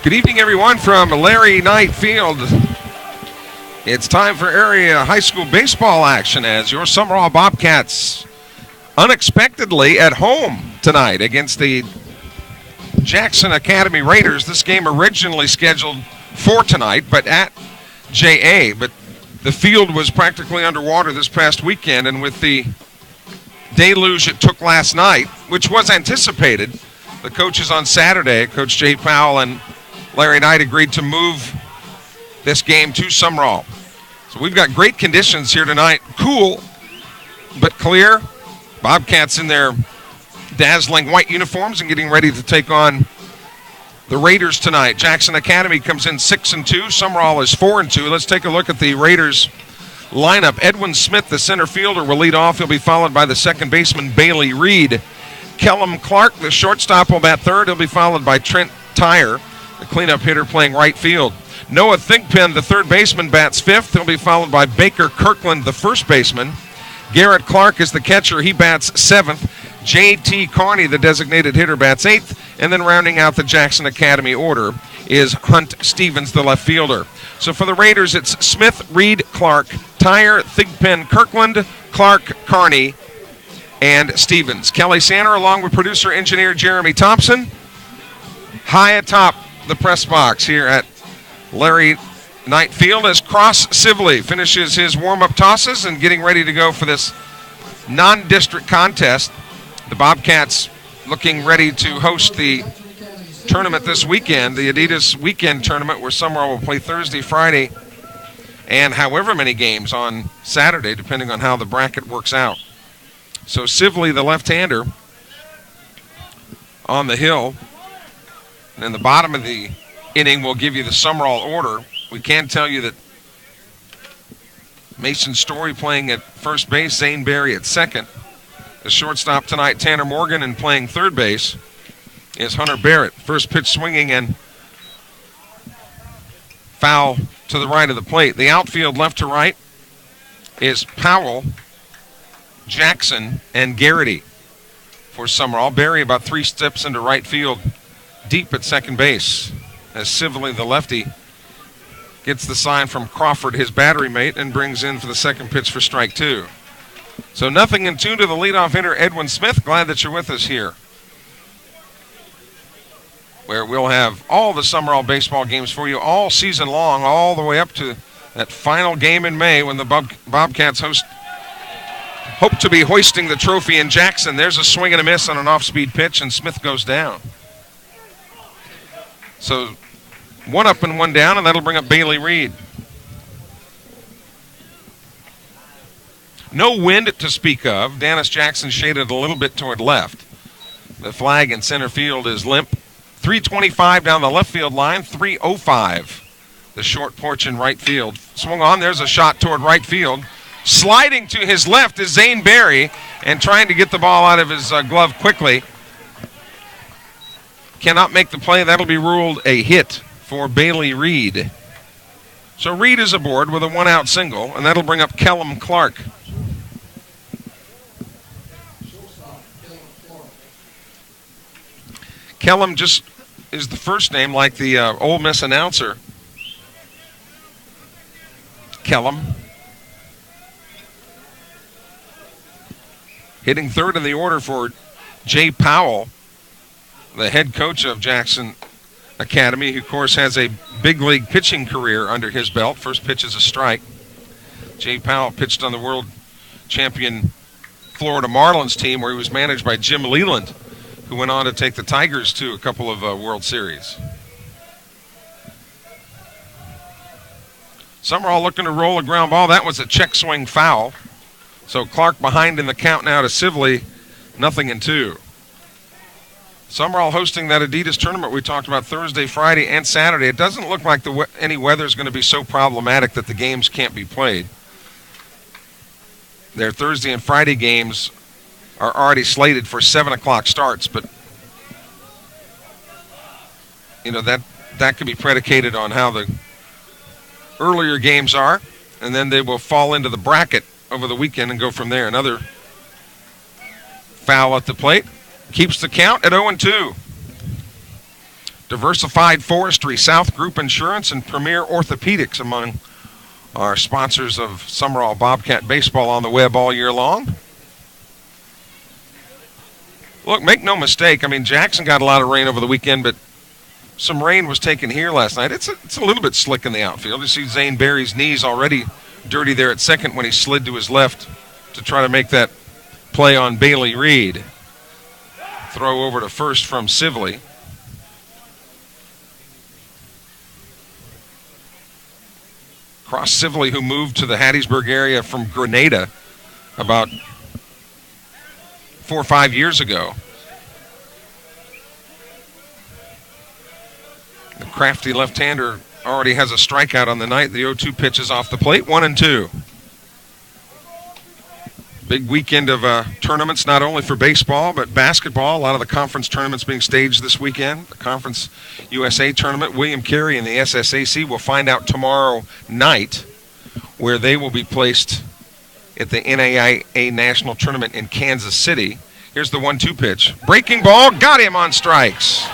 Good evening, everyone, from Larry Knight Field. It's time for area high school baseball action as your Sumrall Bobcats unexpectedly at home tonight against the Jackson Academy Raiders. This game originally scheduled for tonight, but at JA. But the field was practically underwater this past weekend, and with the deluge it took last night, which was anticipated, the coaches on Saturday, Coach Jay Powell and Larry Knight, agreed to move this game to Sumrall. So we've got great conditions here tonight. Cool, but clear. Bobcats in their dazzling white uniforms and getting ready to take on the Raiders tonight. Jackson Academy comes in 6-2. Sumrall is 4-2. Let's take a look at the Raiders lineup. Edwin Smith, the center fielder, will lead off. He'll be followed by the second baseman, Bailey Reed. Kellum Clark, the shortstop, will bat third. He'll be followed by Trent Tyre, the cleanup hitter, playing right field. Noah Thigpen, the third baseman, bats fifth. He'll be followed by Baker Kirkland, the first baseman. Garrett Clark is the catcher. He bats seventh. J.T. Carney, the designated hitter, bats eighth. And then rounding out the Jackson Academy order is Hunt Stevens, the left fielder. So for the Raiders, it's Smith, Reed, Clark, Tyre, Thigpen, Kirkland, Clark, Carney, and Stevens. Kelly Sanner, along with producer engineer Jeremy Thompson, high atop the press box here at Larry Knight Field as Cross Sibley finishes his warm-up tosses and getting ready to go for this non-district contest. The Bobcats looking ready to host the tournament this weekend, the Adidas Weekend Tournament, where Sumrall will play Thursday, Friday, and however many games on Saturday, depending on how the bracket works out. So Sibley, the left-hander, on the hill. And in the bottom of the inning, we'll give you the Sumrall order. We can tell you that Mason Story playing at first base, Zane Berry at second. The shortstop tonight, Tanner Morgan, and playing third base is Hunter Barrett. First pitch swinging and foul to the right of the plate. The outfield left to right is Powell, Jackson, and Garrity for Sumrall. Berry about 3 steps into right field, deep at second base, as Sibley, the lefty, gets the sign from Crawford, his battery mate, and brings in for the second pitch for strike two. So 0-2 to the leadoff hitter, Edwin Smith. Glad that you're with us here, where we'll have all the Sumrall baseball games for you all season long, all the way up to that final game in May when the Bobcats hope to be hoisting the trophy in Jackson. There's a swing and a miss on an off-speed pitch, and Smith goes down. So 1 up and 1 down, and that'll bring up Bailey Reed. No wind to speak of. Dennis Jackson shaded a little bit toward left. The flag in center field is limp. 325 down the left field line, 305 the short porch in right field. Swung on, there's a shot toward right field. Sliding to his left is Zane Berry, and trying to get the ball out of his glove quickly. Cannot make the play. That'll be ruled a hit for Bailey Reed. So Reed is aboard with a 1-out single, and that'll bring up Kellum Clark. Kellum just is the first name, like the Ole Miss announcer. Kellum. Hitting third in the order for Jay Powell, the head coach of Jackson Academy, who, of course, has a big league pitching career under his belt. First pitch is a strike. Jay Powell pitched on the world champion Florida Marlins team, where he was managed by Jim Leland, who went on to take the Tigers to a couple of World Series. Sumrall looking to roll a ground ball. That was a check swing foul. So Clark behind in the count now to Sibley, 0-2. Sumrall hosting that Adidas tournament we talked about Thursday, Friday, and Saturday. It doesn't look like any weather is going to be so problematic that the games can't be played. Their Thursday and Friday games are already slated for 7 o'clock starts, but you know that could be predicated on how the earlier games are, and then they will fall into the bracket over the weekend and go from there. Another foul at the plate keeps the count at 0-2. Diversified Forestry, South Group Insurance, and Premier Orthopedics among our sponsors of Sumrall Bobcat Baseball on the web all year long. Look, make no mistake, I mean, Jackson got a lot of rain over the weekend, but some rain was taken here last night. It's a little bit slick in the outfield. You see Zane Berry's knees already dirty there at second when he slid to his left to try to make that play on Bailey Reed. Throw over to first from Sibley. Cross Sibley, who moved to the Hattiesburg area from Grenada about 4 or 5 years ago. The crafty left-hander already has a strikeout on the night. The 0-2 pitch is off the plate, 1-2. Big weekend of tournaments, not only for baseball, but basketball. A lot of the conference tournaments being staged this weekend. The Conference USA tournament, William Carey and the SSAC will find out tomorrow night where they will be placed at the NAIA National Tournament in Kansas City. Here's the 1-2 pitch. Breaking ball, got him on strikes.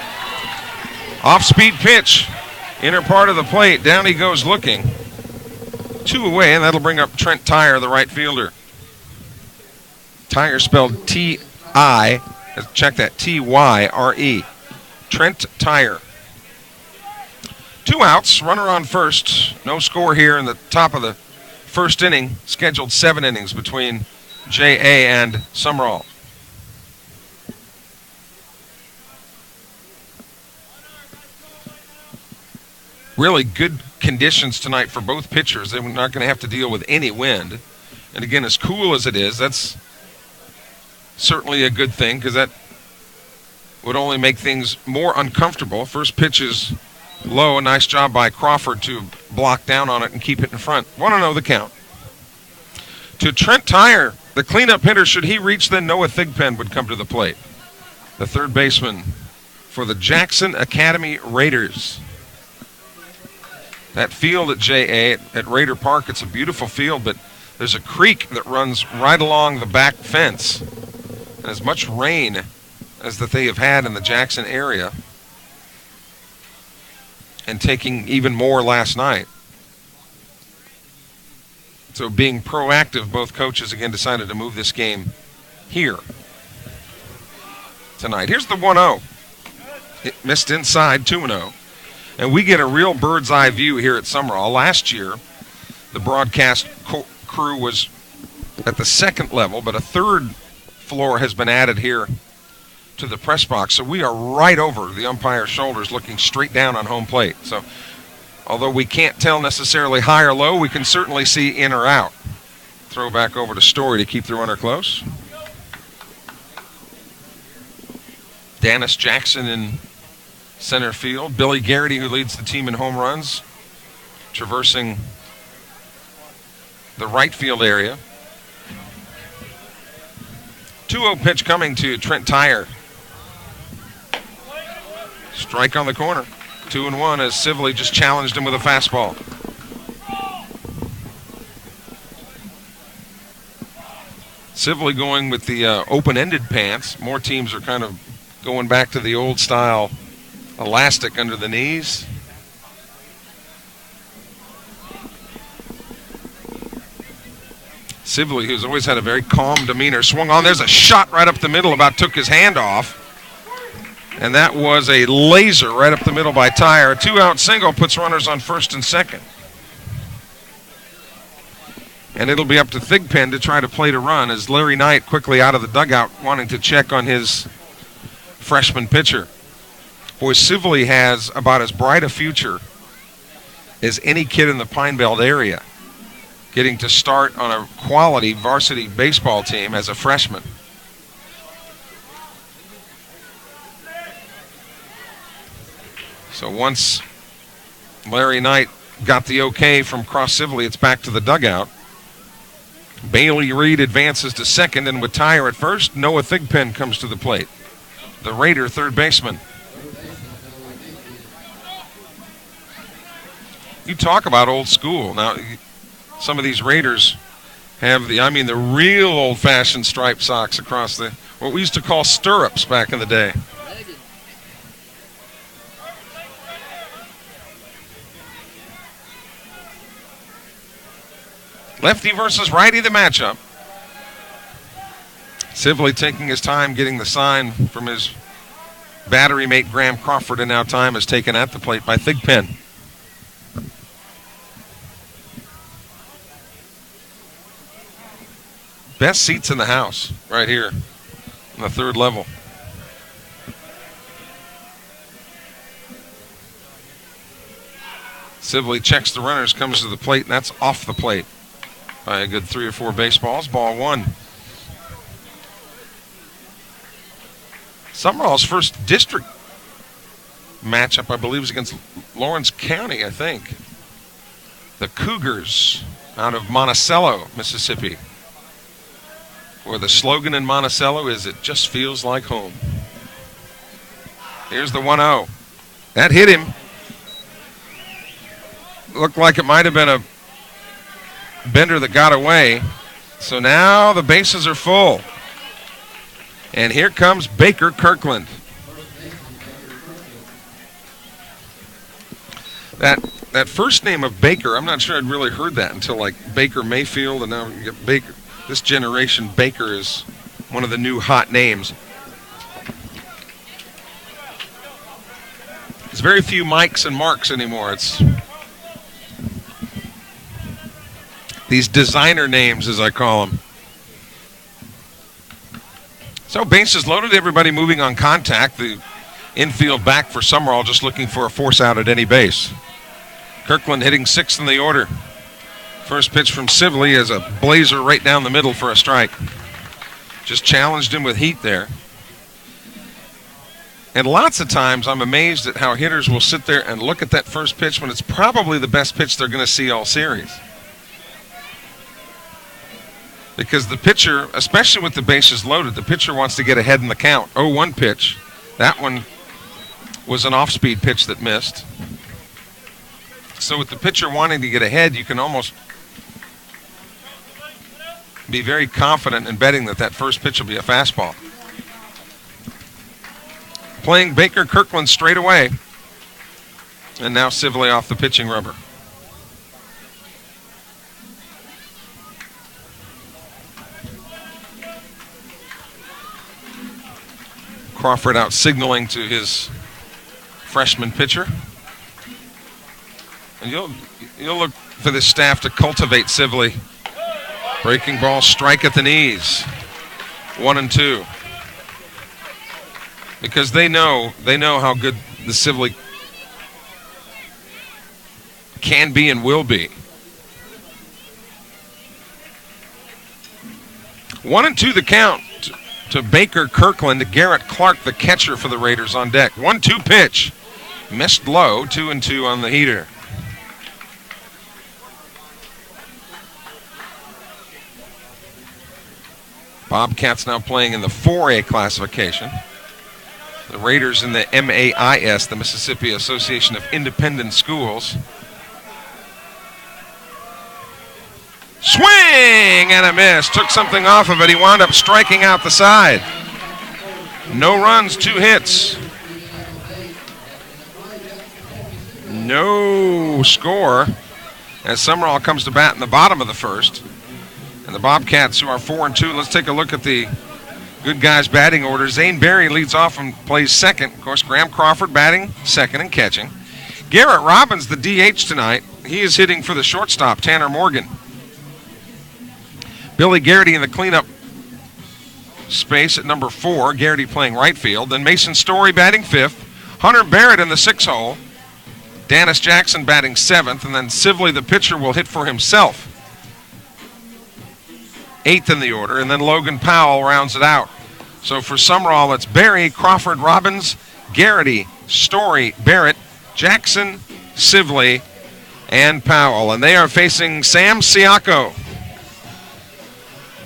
Off-speed pitch, inner part of the plate. Down he goes looking. 2 away, and that'll bring up Trent Tyre, the right fielder. Tyre spelled T-I, check that, T-Y-R-E. Trent Tyre. 2 outs, runner on first. No score here in the top of the first inning. Scheduled 7 innings between J.A. and Sumrall. Really good conditions tonight for both pitchers. They're not going to have to deal with any wind. And again, as cool as it is, that's certainly a good thing because that would only make things more uncomfortable. First pitch is low. A nice job by Crawford to block down on it and keep it in front. 1-0 the count. To Trent Tyre, the cleanup hitter, should he reach, then Noah Thigpen would come to the plate. The third baseman for the Jackson Academy Raiders. That field at JA at Raider Park, it's a beautiful field, but there's a creek that runs right along the back fence. And as much rain as that they have had in the Jackson area, and taking even more last night. So being proactive, both coaches again decided to move this game here tonight. Here's the 1-0. It missed inside, 2-0. And we get a real bird's eye view here at Sumrall. Last year, the broadcast crew was at the second level, but a third floor has been added here to the press box. So we are right over the umpire's shoulders looking straight down on home plate. So although we can't tell necessarily high or low, we can certainly see in or out. Throw back over to Story to keep the runner close. Dennis Jackson in center field. Billy Garrity, who leads the team in home runs, traversing the right field area. 2-0 pitch coming to Trent Tyre. Strike on the corner. 2-1 as Sibley just challenged him with a fastball. Sibley going with the open-ended pants. More teams are kind of going back to the old style elastic under the knees. Sibley, who's always had a very calm demeanor, swung on. There's a shot right up the middle, about took his hand off. And that was a laser right up the middle by Tyre. A 2-out single puts runners on first and second. And it'll be up to Thigpen to try to play to run as Larry Knight quickly out of the dugout wanting to check on his freshman pitcher. Boy, Sibley has about as bright a future as any kid in the Pine Belt area, getting to start on a quality varsity baseball team as a freshman. So once Larry Knight got the okay from Cross Sibley, it's back to the dugout. Bailey Reed advances to second, and with Tyre at first, Noah Thigpen comes to the plate. The Raider third baseman. You talk about old school. Now, some of these Raiders have the real old-fashioned striped socks across what we used to call stirrups back in the day. Lefty versus righty, the matchup. Sibley taking his time getting the sign from his battery mate Graham Crawford, and now time is taken at the plate by Thigpen. Best seats in the house right here on the third level. Sibley checks the runners, comes to the plate, and that's off the plate by a good 3 or 4 baseballs. Ball 1. Sumrall's first district matchup, I believe, is against Lawrence County, I think. The Cougars out of Monticello, Mississippi, where the slogan in Monticello is, "It just feels like home." Here's the 1-0. That hit him. Looked like it might have been a bender that got away. So now the bases are full. And here comes Baker Kirkland. That first name of Baker, I'm not sure I'd really heard that until like Baker Mayfield, and now you get Baker. This generation, Baker is one of the new hot names. There's very few Mikes and Marks anymore. It's these designer names, as I call them. So bases loaded, everybody moving on contact. The infield back for Sumrall, just looking for a force out at any base. Kirkland hitting 6th in the order. First pitch from Sibley is a blazer right down the middle for a strike. Just challenged him with heat there. And lots of times I'm amazed at how hitters will sit there and look at that first pitch when it's probably the best pitch they're going to see all series. Because the pitcher, especially with the bases loaded, the pitcher wants to get ahead in the count. 0-1 pitch. That one was an off-speed pitch that missed. So with the pitcher wanting to get ahead, you can almost be very confident in betting that first pitch will be a fastball. Playing Baker Kirkland straight away. And now Sibley off the pitching rubber. Crawford out signaling to his freshman pitcher. And you'll look for this staff to cultivate Sibley. Breaking ball, strike at the knees. 1-2. Because they know how good the Sibley can be and will be. 1-2 the count to Baker Kirkland. Garrett Clark, the catcher for the Raiders, on deck. 1-2 pitch. Missed low, 2-2 on the heater. Bobcats now playing in the 4A classification. The Raiders in the MAIS, the Mississippi Association of Independent Schools. Swing and a miss. Took something off of it. He wound up striking out the side. No runs, 2 hits. No score as Sumrall comes to bat in the bottom of the first. And the Bobcats, who are 4-2, let's take a look at the good guys' batting order. Zane Berry leads off and plays second. Of course, Graham Crawford batting second and catching. Garrett Robbins, the DH tonight, he is hitting for the shortstop, Tanner Morgan. Billy Garrity in the cleanup space at number 4. Garrity playing right field. Then Mason Story batting 5th. Hunter Barrett in the 6th hole. Dennis Jackson batting 7th. And then Sibley, the pitcher, will hit for himself. 8th in the order. And then Logan Powell rounds it out. So for Sumrall, it's Barry, Crawford, Robbins, Garrity, Story, Barrett, Jackson, Sibley, and Powell. And they are facing Sam Siacco.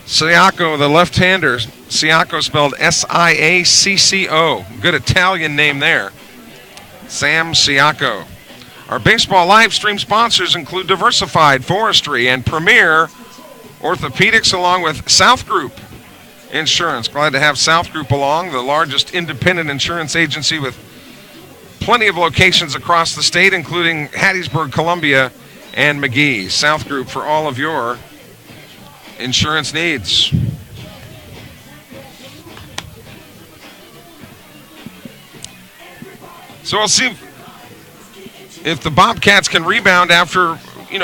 Siacco, the left-hander. Siacco spelled S-I-A-C-C-O. Good Italian name there. Sam Siacco. Our baseball live stream sponsors include Diversified Forestry and Premier Orthopedics, along with South Group Insurance. Glad to have South Group along, the largest independent insurance agency with plenty of locations across the state, including Hattiesburg, Columbia, and McGee. South Group for all of your insurance needs. So we'll see if the Bobcats can rebound after,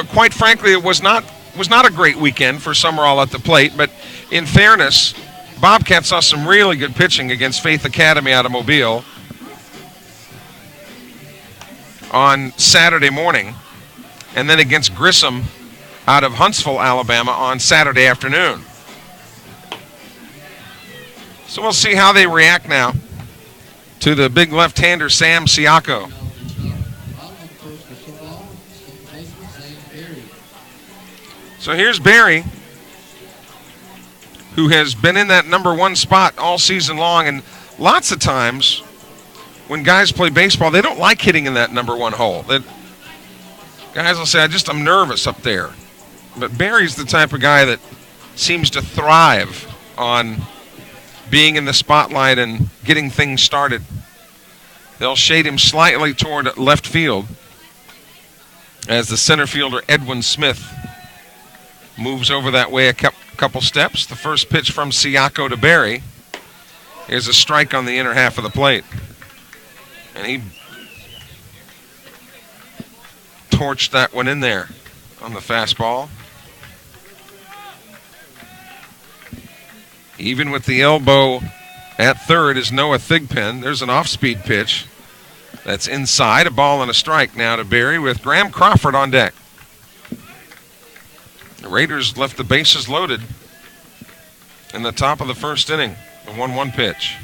quite frankly, it was not a great weekend for Sumrall at the plate. But in fairness, Bobcats saw some really good pitching against Faith Academy out of Mobile on Saturday morning, and then against Grissom out of Huntsville, Alabama on Saturday afternoon. So we'll see how they react now to the big left-hander Sam Siako. So here's Barry, who has been in that number one spot all season long, and lots of times when guys play baseball, they don't like hitting in that number one hole. Guys will say, I'm nervous up there. But Barry's the type of guy that seems to thrive on being in the spotlight and getting things started. They'll shade him slightly toward left field as the center fielder Edwin Smith moves over that way a couple steps. The first pitch from Siako to Barry is a strike on the inner half of the plate. And he torched that one in there on the fastball. Even with the elbow at third is Noah Thigpen. There's an off-speed pitch that's inside. A ball and a strike now to Barry with Graham Crawford on deck. The Raiders left the bases loaded in the top of the first inning. The 1-1 pitch.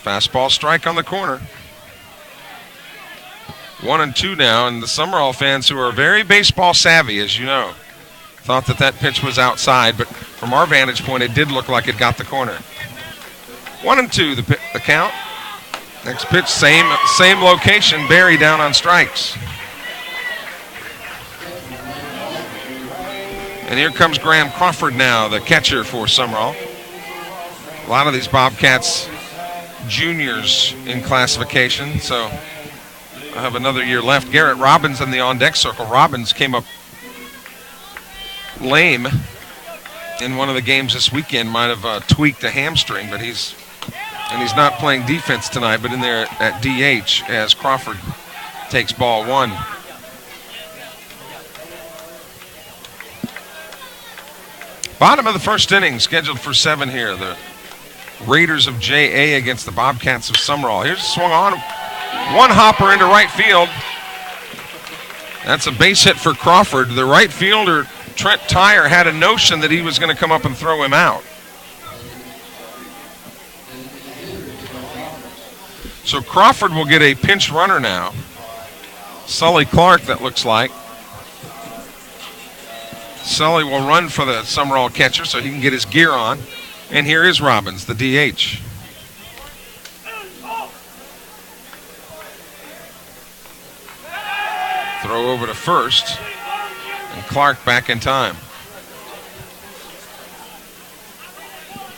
Fastball strike on the corner. 1-2 now, and the Sumrall fans, who are very baseball savvy, as you know, thought that pitch was outside, but from our vantage point, it did look like it got the corner. 1-2 the count. Next pitch, same location. Barry down on strikes. And here comes Graham Crawford now, the catcher for Sumrall. A lot of these Bobcats juniors in classification, so I have another year left. Garrett Robbins in the on-deck circle. Robbins came up lame in one of the games this weekend. Might have tweaked a hamstring, but he's not playing defense tonight, but in there at DH as Crawford takes ball one. Bottom of the first inning, scheduled for 7 here. The Raiders of JA against the Bobcats of Sumrall. Here's a swung on. One hopper into right field. That's a base hit for Crawford. The right fielder, Trent Tyre, had a notion that he was going to come up and throw him out. So Crawford will get a pinch runner now. Sully Clark, that looks like. Sully will run for the Sumrall catcher so he can get his gear on. And here is Robbins, the DH. Throw over to first. And Clark back in time.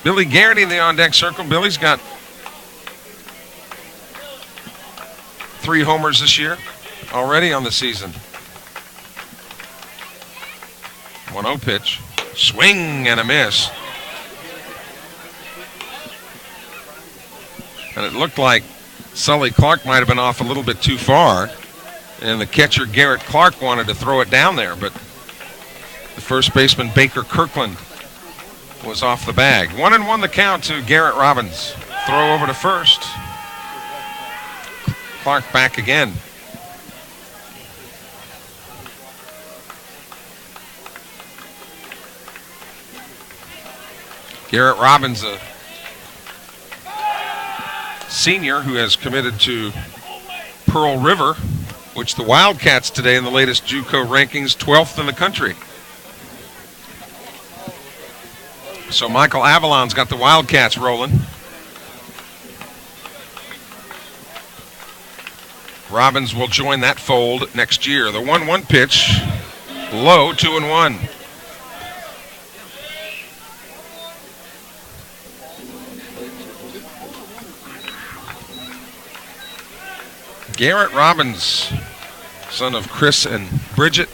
Billy Garrity in the on-deck circle. Billy's got 3 homers this year already on the season. 1-0 pitch. Swing and a miss. And it looked like Sully Clark might have been off a little bit too far. And the catcher, Garrett Clark, wanted to throw it down there. But the first baseman, Baker Kirkland, was off the bag. 1-1 the count to Garrett Robbins. Throw over to first. Clark back again. Garrett Robbins, a senior who has committed to Pearl River, which the Wildcats today in the latest JUCO rankings, 12th in the country. So Michael Avalon's got the Wildcats rolling. Robbins will join that fold next year. The 1-1 pitch, low, 2-1. Garrett Robbins, son of Chris and Bridget.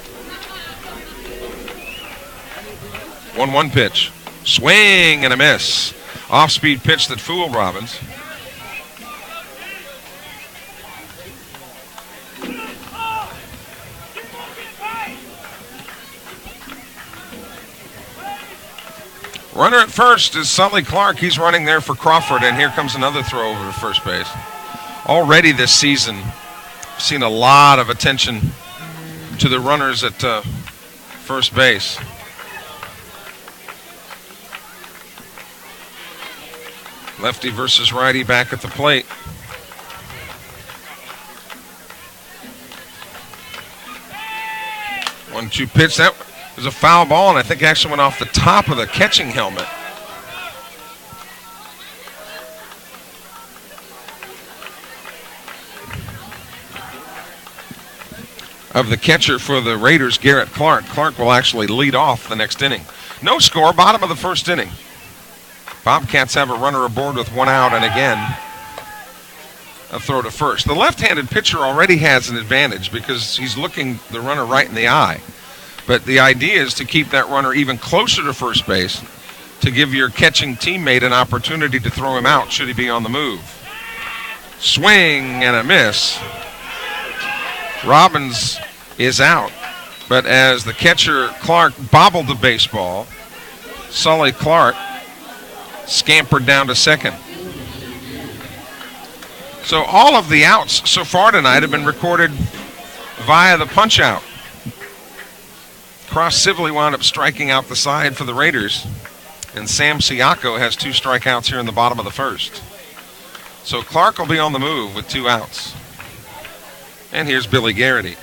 1-1 pitch. Swing and a miss. Off-speed pitch that fooled Robbins. Runner at first is Sully Clark. He's running there for Crawford, and here comes another throw over to first base. Already this season, I've seen a lot of attention to the runners at first base. Lefty versus righty back at the plate. One-two pitch. That was a foul ball, and I think actually went off the top of the catching helmet. Of the catcher for the Raiders, Garrett Clark. Clark will actually lead off the next inning. No score, bottom of the first inning. Bobcats have a runner aboard with 1 out, and again, a throw to first. The left-handed pitcher already has an advantage because he's looking the runner right in the eye. But the idea is to keep that runner even closer to first base to give your catching teammate an opportunity to throw him out should he be on the move. Swing and a miss. Robbins is out. But as the catcher, Clark, bobbled the baseball, Sully Clark scampered down to second. So all of the outs so far tonight have been recorded via the punch-out. Cross Sibley wound up striking out the side for the Raiders, and Sam Siako has 2 strikeouts here in the bottom of the first. So Clark will be on the move with 2 outs. And here's Billy Garrity.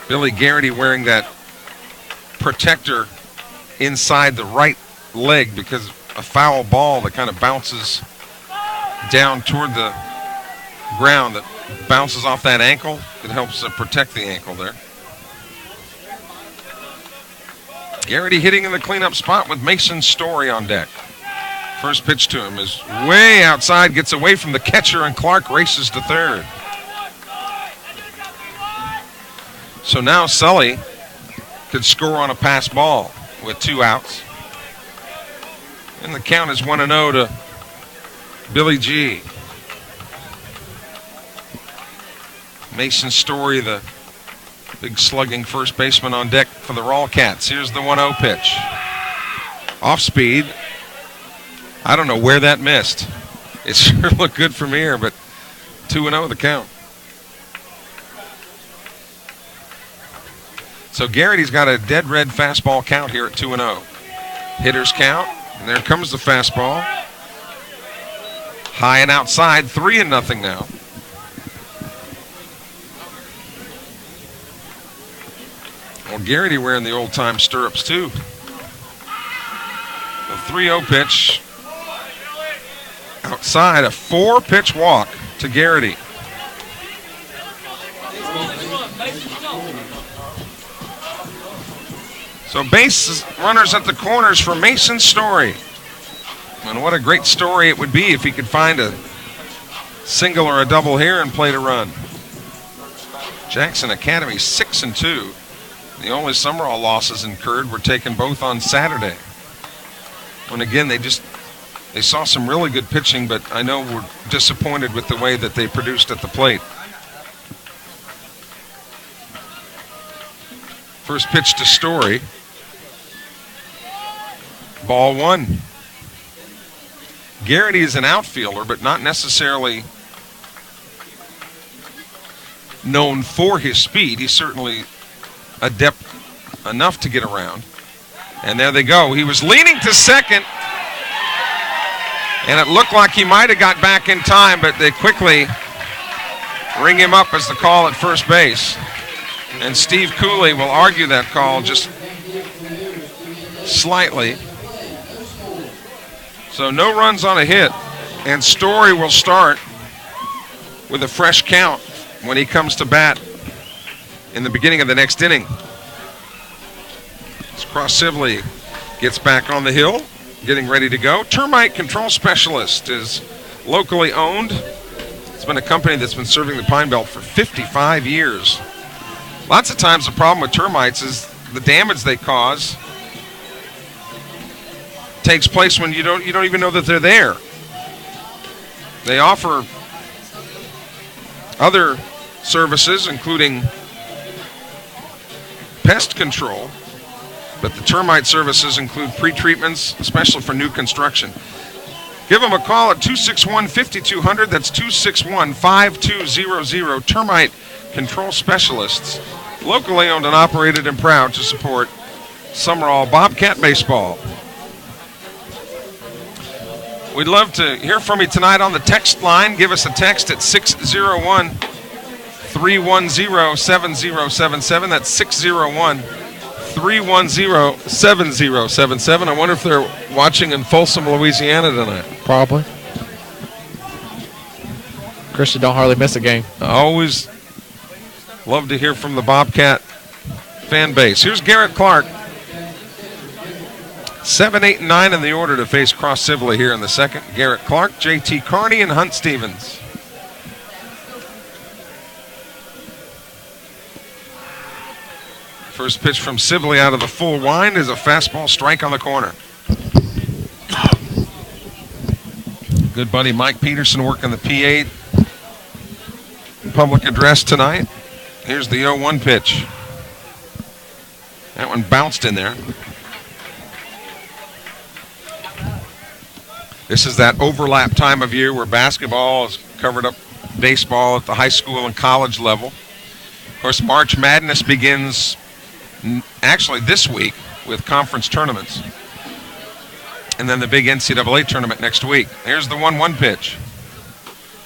Billy Garrity wearing that protector inside the right leg because a foul ball that kind of bounces down toward the ground that bounces off that ankle. It helps protect the ankle there. Garrity hitting in the cleanup spot with Mason Story on deck. First pitch to him is way outside, gets away from the catcher, and Clark races to third. So now Sully could score on a pass ball with 2 outs. And the count is 1-0 to Billy G. Mason Story, the big slugging first baseman on deck for the Rawcats. Here's the 1-0 pitch. Off speed. I don't know where that missed. It sure looked good from here, but 2-0 the count. So Garrity's got a dead red fastball count here at 2-0. Hitters count, and there comes the fastball. High and outside, 3-0 now. Well, Garrity wearing the old-time stirrups, too. The 3-0 pitch. Outside, a 4-pitch walk to Garrity. So base runners at the corners for Mason Story. And what a great story it would be if he could find a single or a double here and play to run. Jackson Academy 6-2. The only Sumrall losses incurred were taken both on Saturday. And again, they saw some really good pitching, but I know we're disappointed with the way that they produced at the plate. First pitch to Story. Ball 1. Garrity is an outfielder, but not necessarily known for his speed. He's certainly adept enough to get around. And there they go. He was leaning to second, and it looked like he might have got back in time, but they quickly ring him up as the call at first base. And Steve Cooley will argue that call just slightly. So no runs on a hit, and Story will start with a fresh count when he comes to bat in the beginning of the next inning. Cross Sibley gets back on the hill, getting ready to go. Termite Control Specialist is locally owned. It's been a company that's been serving the Pine Belt for 55 years. Lots of times the problem with termites is the damage they cause takes place when you don't even know that they're there. They offer other services, including pest control, but the termite services include pre-treatments, especially for new construction. Give them a call at 261-5200. That's 261-5200. Termite Control Specialists, locally owned and operated and proud to support Sumrall Bobcat Baseball. We'd love to hear from you tonight on the text line. Give us a text at 601-310-7077. That's 601-310-7077. I wonder if they're watching in Folsom, Louisiana tonight. Probably. Christian don't hardly miss a game. I always love to hear from the Bobcat fan base. Here's Garrett Clark. 7, 8, and 9 in the order to face Cross Sibley here in the second. Garrett Clark, J.T. Carney, and Hunt Stevens. First pitch from Sibley out of the full wind is a fastball strike on the corner. Good buddy Mike Peterson working the P8 public address tonight. Here's the 0-1 pitch. That one bounced in there. This is that overlap time of year where basketball has covered up baseball at the high school and college level. Of course, March Madness begins actually this week with conference tournaments. And then the big NCAA tournament next week. Here's the 1-1 pitch.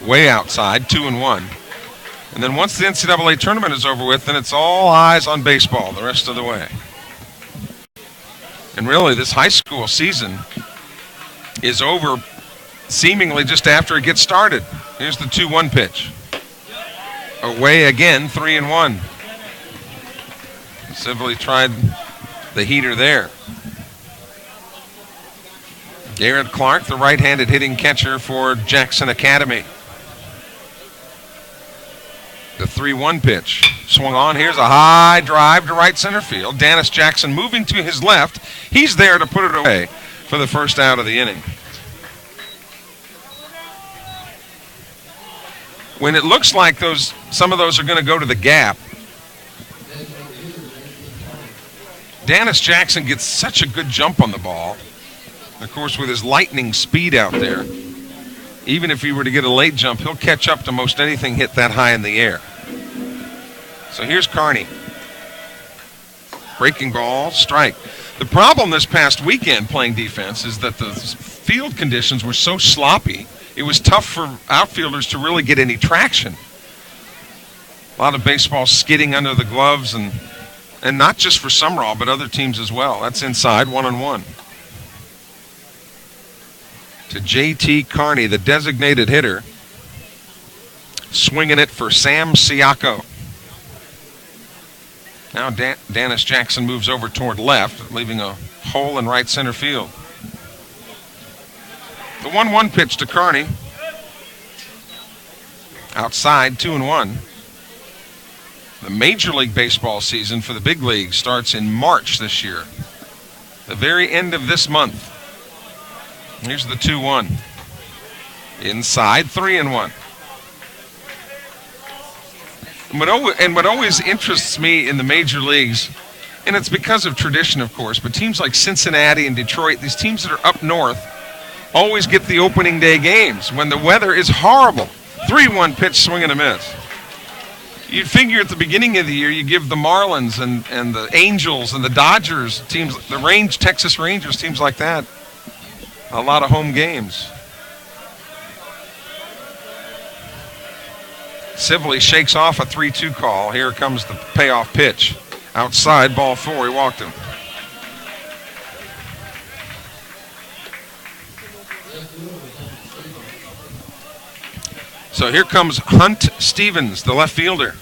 Way outside, 2-1. And then once the NCAA tournament is over with, then it's all eyes on baseball the rest of the way. And really, this high school season is over seemingly just after it gets started. Here's the 2-1 pitch. Away again, 3-1. Sibley tried the heater there. Garrett Clark, the right-handed hitting catcher for Jackson Academy. The 3-1 pitch. Swung on. Here's a high drive to right center field. Dennis Jackson moving to his left. He's there to put it away for the first out of the inning. When it looks like some of those are going to go to the gap, Dennis Jackson gets such a good jump on the ball. Of course, with his lightning speed out there, even if he were to get a late jump, he'll catch up to most anything hit that high in the air. So here's Carney. Breaking ball, strike. The problem this past weekend playing defense is that the field conditions were so sloppy, it was tough for outfielders to really get any traction. A lot of baseball skidding under the gloves, and not just for Sumrall, but other teams as well. That's inside, 1-1. To J.T. Carney, the designated hitter, swinging it for Sam Siako. Now Dennis Jackson moves over toward left, leaving a hole in right center field. The 1-1 pitch to Carney. Outside, 2-1. The Major League Baseball season for the big league starts in March this year. The very end of this month. Here's the 2-1. Inside, 3-1. And what always interests me in the major leagues, and it's because of tradition, of course, but teams like Cincinnati and Detroit, these teams that are up north, always get the opening day games when the weather is horrible. 3-1 pitch, swing and a miss. You'd figure at the beginning of the year you give the Marlins and the Angels and the Dodgers teams, the Texas Rangers, teams like that, a lot of home games. Sibley shakes off a 3-2 call. Here comes the payoff pitch. Outside, ball 4. He walked him. So here comes Hunt Stevens, the left fielder.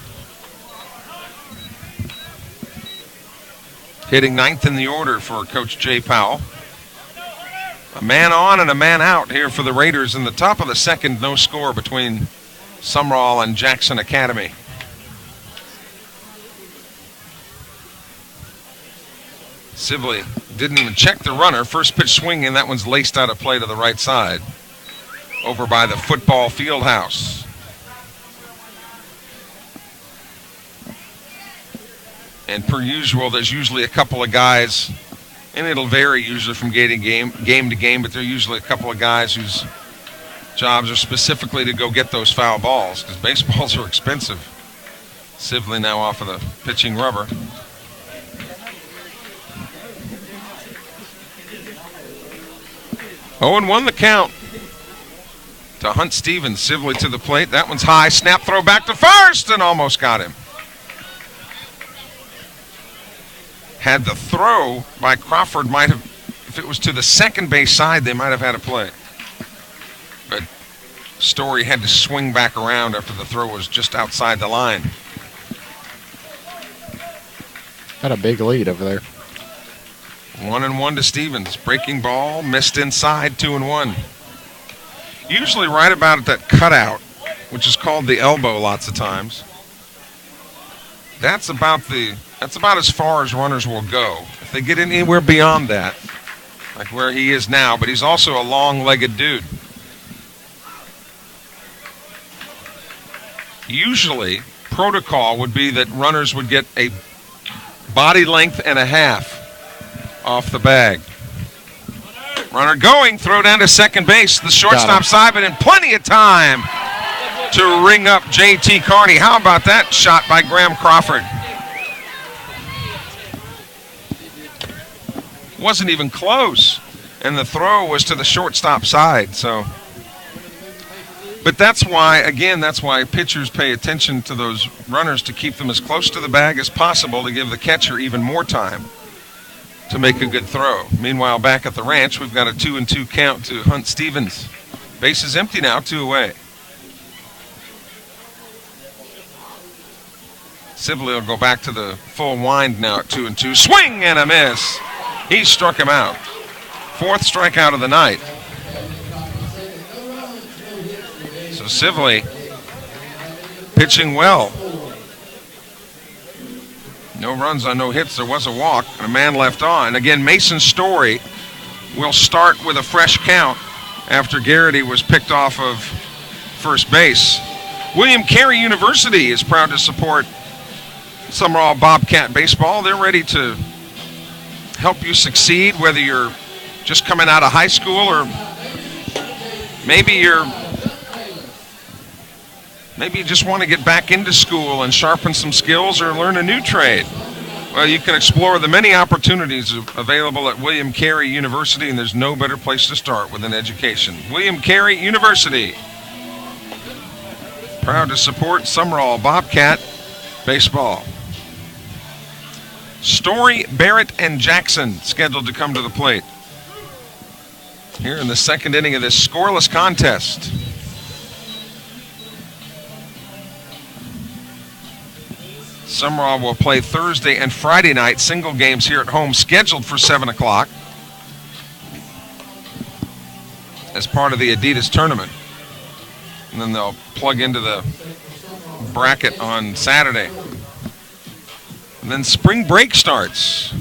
Hitting ninth in the order for Coach Jay Powell. A man on and a man out here for the Raiders in the top of the second, no score between Sumrall and Jackson Academy. Sibley didn't even check the runner. First pitch swing, and that one's laced out of play to the right side. Over by the football field house. And per usual, there's usually a couple of guys, and it'll vary usually from game to game, but there are usually a couple of guys whose jobs are specifically to go get those foul balls, because baseballs are expensive. Sibley now off of the pitching rubber. Oh, and 1 the count to Hunt Stevens. Sibley to the plate. That one's high. Snap throw back to first and almost got him. Had the throw by Crawford might have, if it was to the second base side, they might have had a play. But Story had to swing back around after the throw was just outside the line. Got a big lead over there. 1-1 to Stevens. Breaking ball, missed inside, 2-1. Usually right about at that cutout, which is called the elbow lots of times. That's about as far as runners will go. If they get anywhere beyond that, like where he is now, but he's also a long-legged dude. Usually, protocol would be that runners would get a body length and a half off the bag. Runner going, throw down to second base. The shortstop Simon in plenty of time to ring up J.T. Carney. How about that shot by Graham Crawford? Wasn't even close, and the throw was to the shortstop side. So, but that's why pitchers pay attention to those runners to keep them as close to the bag as possible to give the catcher even more time to make a good throw. Meanwhile, back at the ranch, we've got a 2-2 count to Hunt Stevens. Base is empty now, 2 away. Sibley will go back to the full wind now at 2-2. Swing and a miss. He struck him out. 4th strikeout of the night. So Sibley pitching well. No runs on no hits. There was a walk and a man left on. Again, Mason Story will start with a fresh count after Garrity was picked off of first base. William Carey University is proud to support Sumrall Bobcat Baseball. They're ready to help you succeed, whether you're just coming out of high school or maybe you just want to get back into school and sharpen some skills or learn a new trade. Well, you can explore the many opportunities available at William Carey University, and there's no better place to start with an education. William Carey University, proud to support Sumrall Bobcat Baseball. Story, Barrett, and Jackson scheduled to come to the plate here in the second inning of this scoreless contest. Sumrall will play Thursday and Friday night single games here at home, scheduled for 7 o'clock as part of the Adidas tournament. And then they'll plug into the bracket on Saturday. And then spring break starts.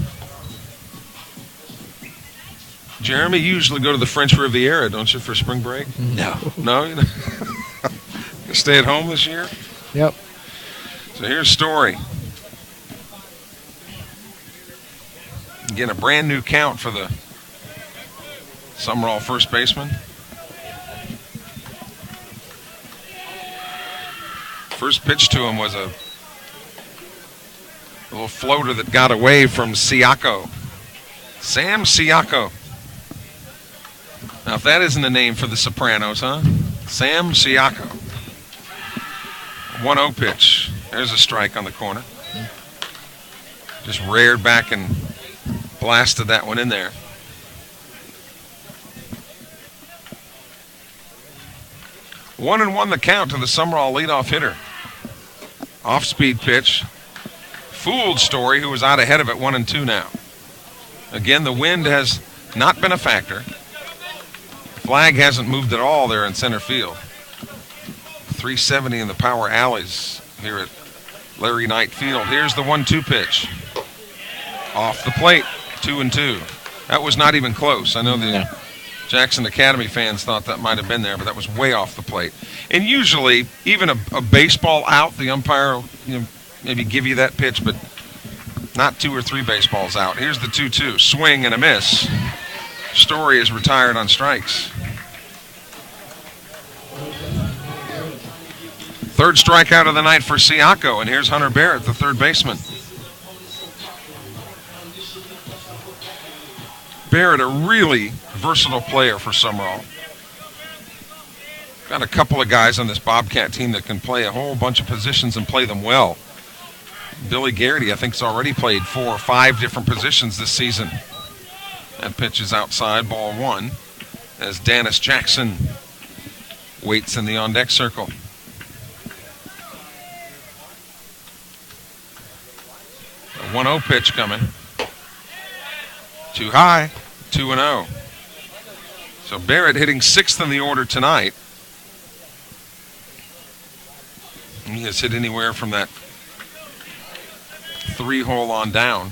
Jeremy, you usually go to the French Riviera, don't you, for spring break? No. No? You stay at home this year? Yep. So here's Story. Again, a brand new count for the Sumrall first baseman. First pitch to him was a little floater that got away from Siako. Sam Siako. Now, if that isn't a name for the Sopranos, huh? Sam Siako. 1-0 pitch. There's a strike on the corner. Just reared back and blasted that one in there. One and one the count to the Sumrall leadoff hitter. Off-speed pitch. Fooled Story, who was out ahead of it, 1-2 now. Again, the wind has not been a factor. Flag hasn't moved at all there in center field. 370 in the power alleys here at Larry Knight Field. Here's the 1-2 pitch. Off the plate, 2-2. That was not even close. I know the Jackson Academy fans thought that might have been there, but that was way off the plate. And usually, even a baseball out, the umpire will maybe give you that pitch, but not 2 or 3 baseballs out. Here's the 2-2. Swing and a miss. Story is retired on strikes. Third strikeout of the night for Siako, and here's Hunter Barrett, the third baseman. Barrett, a really versatile player for Sumrall. Got a couple of guys on this Bobcat team that can play a whole bunch of positions and play them well. Billy Garrity, I think, has already played 4 or 5 different positions this season. That pitch is outside, ball 1, as Dennis Jackson waits in the on-deck circle. A 1-0 pitch coming. Too high, 2-0. So Barrett hitting 6th in the order tonight. He has hit anywhere from that 3-hole on down.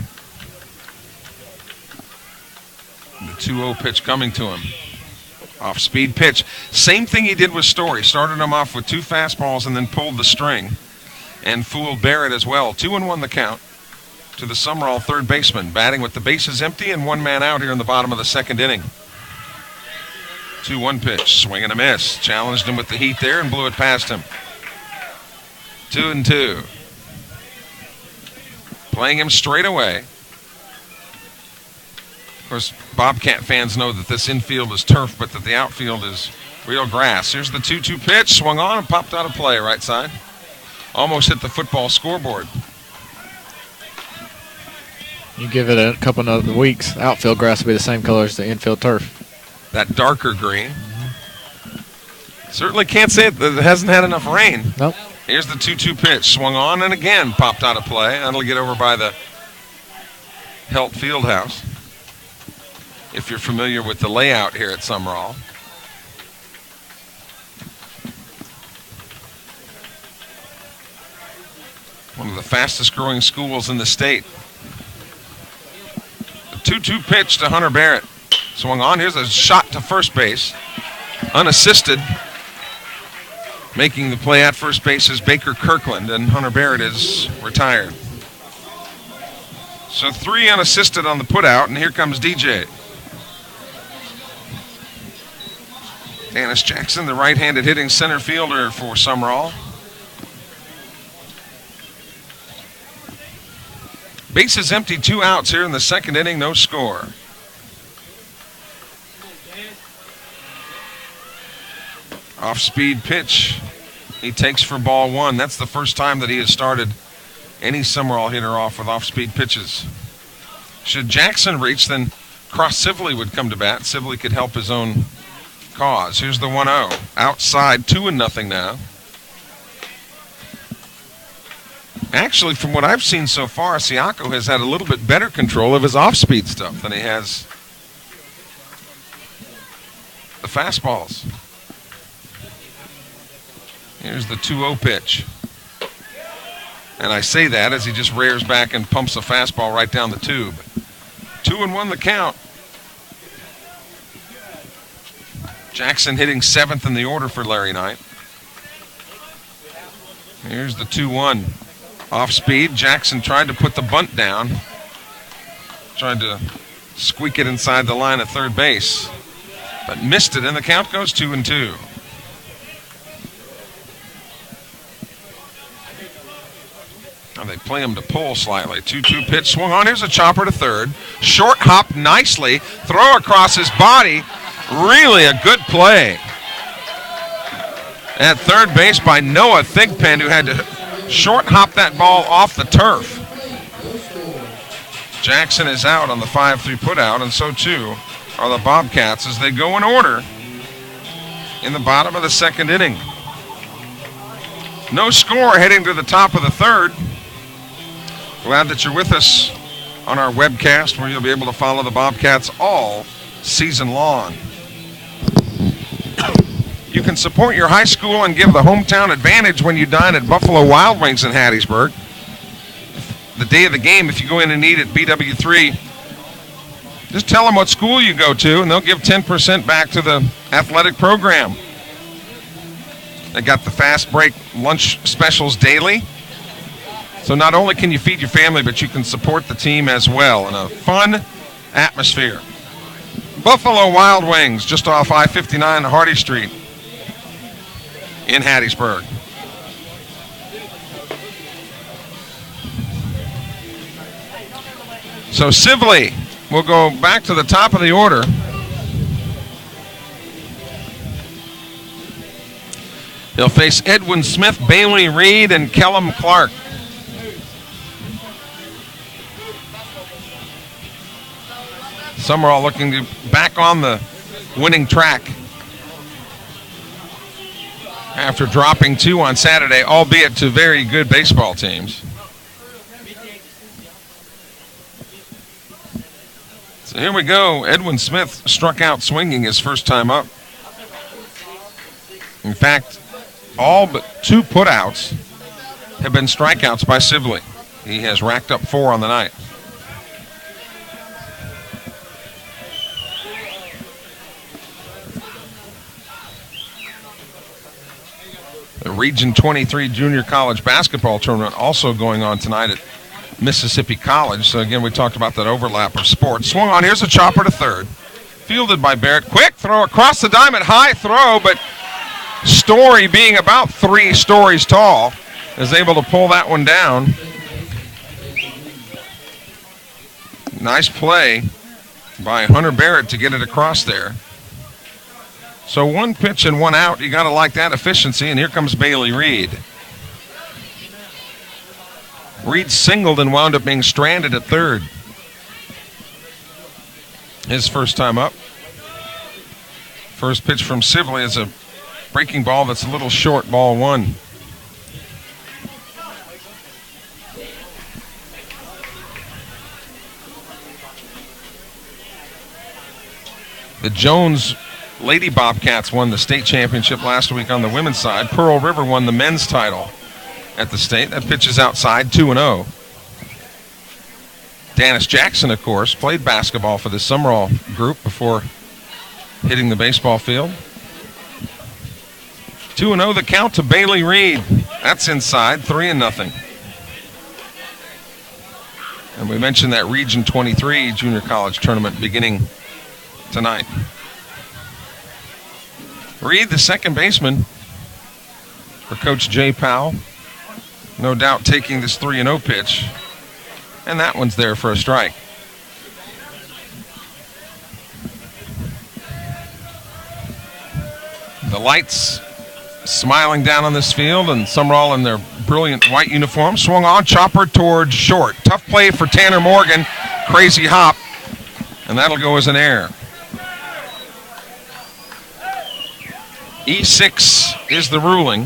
The 2-0 pitch coming to him. Off-speed pitch. Same thing he did with Story. Started him off with 2 fastballs and then pulled the string. And fooled Barrett as well. 2-1 the count to the Sumrall third baseman. Batting with the bases empty and 1 man out here in the bottom of the second inning. 2-1 pitch. Swing and a miss. Challenged him with the heat there and blew it past him. 2-2. Playing him straight away. Of course, Bobcat fans know that this infield is turf, but that the outfield is real grass. Here's the 2-2 pitch. Swung on and popped out of play right side. Almost hit the football scoreboard. You give it a couple of weeks, outfield grass will be the same color as the infield turf. That darker green. Certainly can't say it hasn't had enough rain. Nope. Here's the 2-2 pitch. Swung on and again popped out of play. That'll get over by the Helt Fieldhouse. If you're familiar with the layout here at Sumrall. One of the fastest growing schools in the state. The 2-2 pitch to Hunter Barrett. Swung on. Here's a shot to first base. Unassisted. Making the play at first base is Baker Kirkland, and Hunter Barrett is retired. So 3 unassisted on the putout, and here comes DJ. Dennis Jackson, the right-handed hitting center fielder for Sumrall. Bases empty, 2 outs here in the second inning, no score. Off-speed pitch. He takes for ball 1. That's the first time that he has started any Sumrall hitter off with off-speed pitches. Should Jackson reach, then Cross Sibley would come to bat. Sibley could help his own cause. Here's the 1-0. Outside, 2-0 now. Actually, from what I've seen so far, Siako has had a little bit better control of his off-speed stuff than he has the fastballs. Here's the 2-0 pitch. And I say that as he just rears back and pumps a fastball right down the tube. 2-1 the count. Jackson hitting 7th in the order for Larry Knight. Here's the 2-1. Off speed. Jackson tried to put the bunt down. Tried to squeak it inside the line of third base. But missed it, and the count goes 2-2. Now they play him to pull slightly. 2-2 pitch swung on. Here's a chopper to third. Short hop nicely. Throw across his body. Really a good play. At third base by Noah Thigpen, who had to short hop that ball off the turf. Jackson is out on the 5-3 putout, and so too are the Bobcats as they go in order in the bottom of the second inning. No score heading to the top of the third. Glad that you're with us on our webcast where you'll be able to follow the Bobcats all season long. You can support your high school and give the hometown advantage when you dine at Buffalo Wild Wings in Hattiesburg. The day of the game, if you go in and eat at BW3 Just tell them what school you go to, and they'll give 10% back to the athletic program. They got the fast break lunch specials daily. So not only can you feed your family, but you can support the team as well in a fun atmosphere. Buffalo Wild Wings, just off I-59 Hardy Street in Hattiesburg. So Sibley will go back to the top of the order. He'll face Edwin Smith, Bailey Reed, and Kellum Clark. Sumrall looking to back on the winning track after dropping 2 on Saturday, albeit to very good baseball teams. So here we go. Edwin Smith struck out swinging his first time up. In fact, all but 2 putouts have been strikeouts by Sibley. He has racked up 4 on the night. The Region 23 Junior College Basketball Tournament also going on tonight at Mississippi College. So again, we talked about that overlap of sports. Swung on, here's a chopper to third. Fielded by Barrett. Quick throw across the diamond, high throw, but Story, being about 3 stories tall, is able to pull that one down. Nice play by Hunter Barrett to get it across there. So 1 pitch and 1 out. You got to like that efficiency. And here comes Bailey Reed. Reed singled and wound up being stranded at third. His first time up. First pitch from Sibley is a breaking ball that's a little short, ball 1. The Jones Lady Bobcats won the state championship last week on the women's side. Pearl River won the men's title at the state. That pitch is outside, 2-0. Dennis Jackson, of course, played basketball for the Sumrall group before hitting the baseball field. 2-0 the count to Bailey Reed. That's inside, 3-0. And we mentioned that Region 23 Junior College Tournament beginning tonight. Reed, the second baseman for Coach Jay Powell. No doubt taking this 3-0 pitch. And that one's there for a strike. The lights smiling down on this field, and Sumrall in their brilliant white uniform. Swung on, chopper towards short. Tough play for Tanner Morgan. Crazy hop. And that'll go as an error. E6 is the ruling.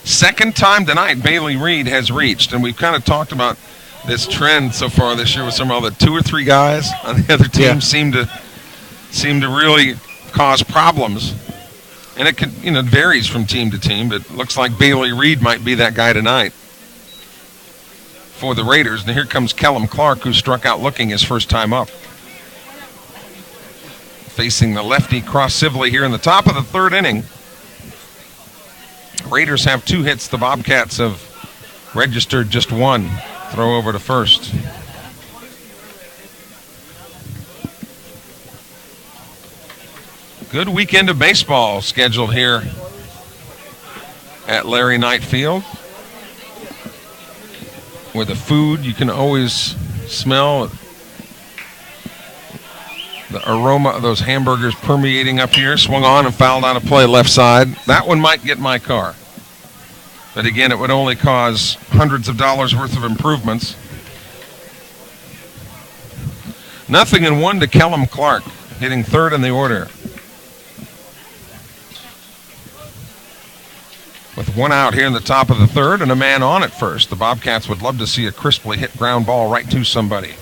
Second time tonight Bailey Reed has reached, and we've kind of talked about this trend so far this year with some of the 2 or 3 guys on the other team seem to really cause problems. And it can, it varies from team to team, but it looks like Bailey Reed might be that guy tonight for the Raiders. And here comes Kellum Clark, who struck out looking his first time up. Facing the lefty Cross Sibley here in the top of the 3rd inning. Raiders have 2 hits. The Bobcats have registered just 1. Throw over to first. Good weekend of baseball scheduled here at Larry Knight Field. With the food, you can always smell the aroma of those hamburgers permeating up here. Swung on and fouled out of play left side. That one might get my car. But again, it would only cause hundreds of dollars worth of improvements. 0-1 to Kellum Clark, hitting 3rd in the order. With 1 out here in the top of the 3rd and a man on at first. The Bobcats would love to see a crisply hit ground ball right to somebody.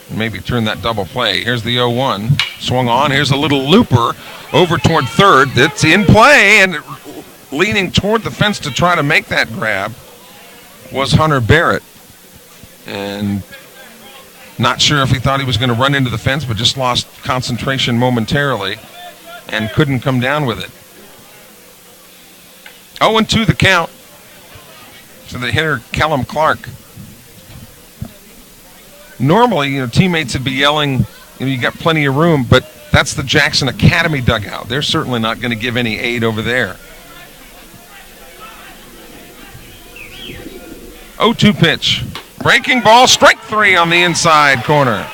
And maybe turn that double play. Here's the 0-1. Swung on. Here's a little looper over toward 3rd. That's in play, and leaning toward the fence to try to make that grab was Hunter Barrett. And not sure if he thought he was going to run into the fence, but just lost concentration momentarily and couldn't come down with it. 0-2 the count to the hitter, Kellum Clark. Normally, teammates would be yelling, you got plenty of room, but that's the Jackson Academy dugout. They're certainly not going to give any aid over there. 0-2 pitch. Breaking ball, strike 3 on the inside corner.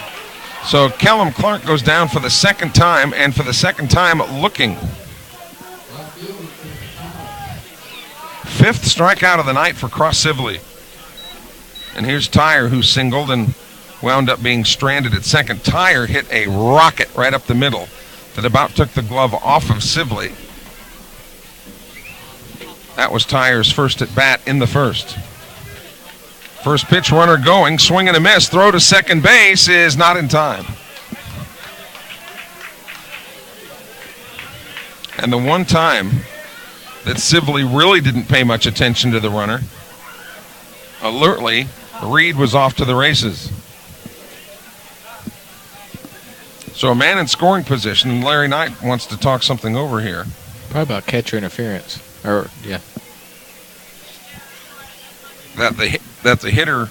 So Kellum Clark goes down for the second time, and for the second time looking. 5th strikeout of the night for Cross Sibley. And here's Tyre, who singled and wound up being stranded at second. Tyre hit a rocket right up the middle that about took the glove off of Sibley. That was Tyre's first at bat in the first. First pitch, runner going, swing and a miss. Throw to second base is not in time. And the one time that Sibley really didn't pay much attention to the runner, alertly, Reed was off to the races. So a man in scoring position, and Larry Knight wants to talk something over here. Probably about catcher interference. Yeah. That the hitter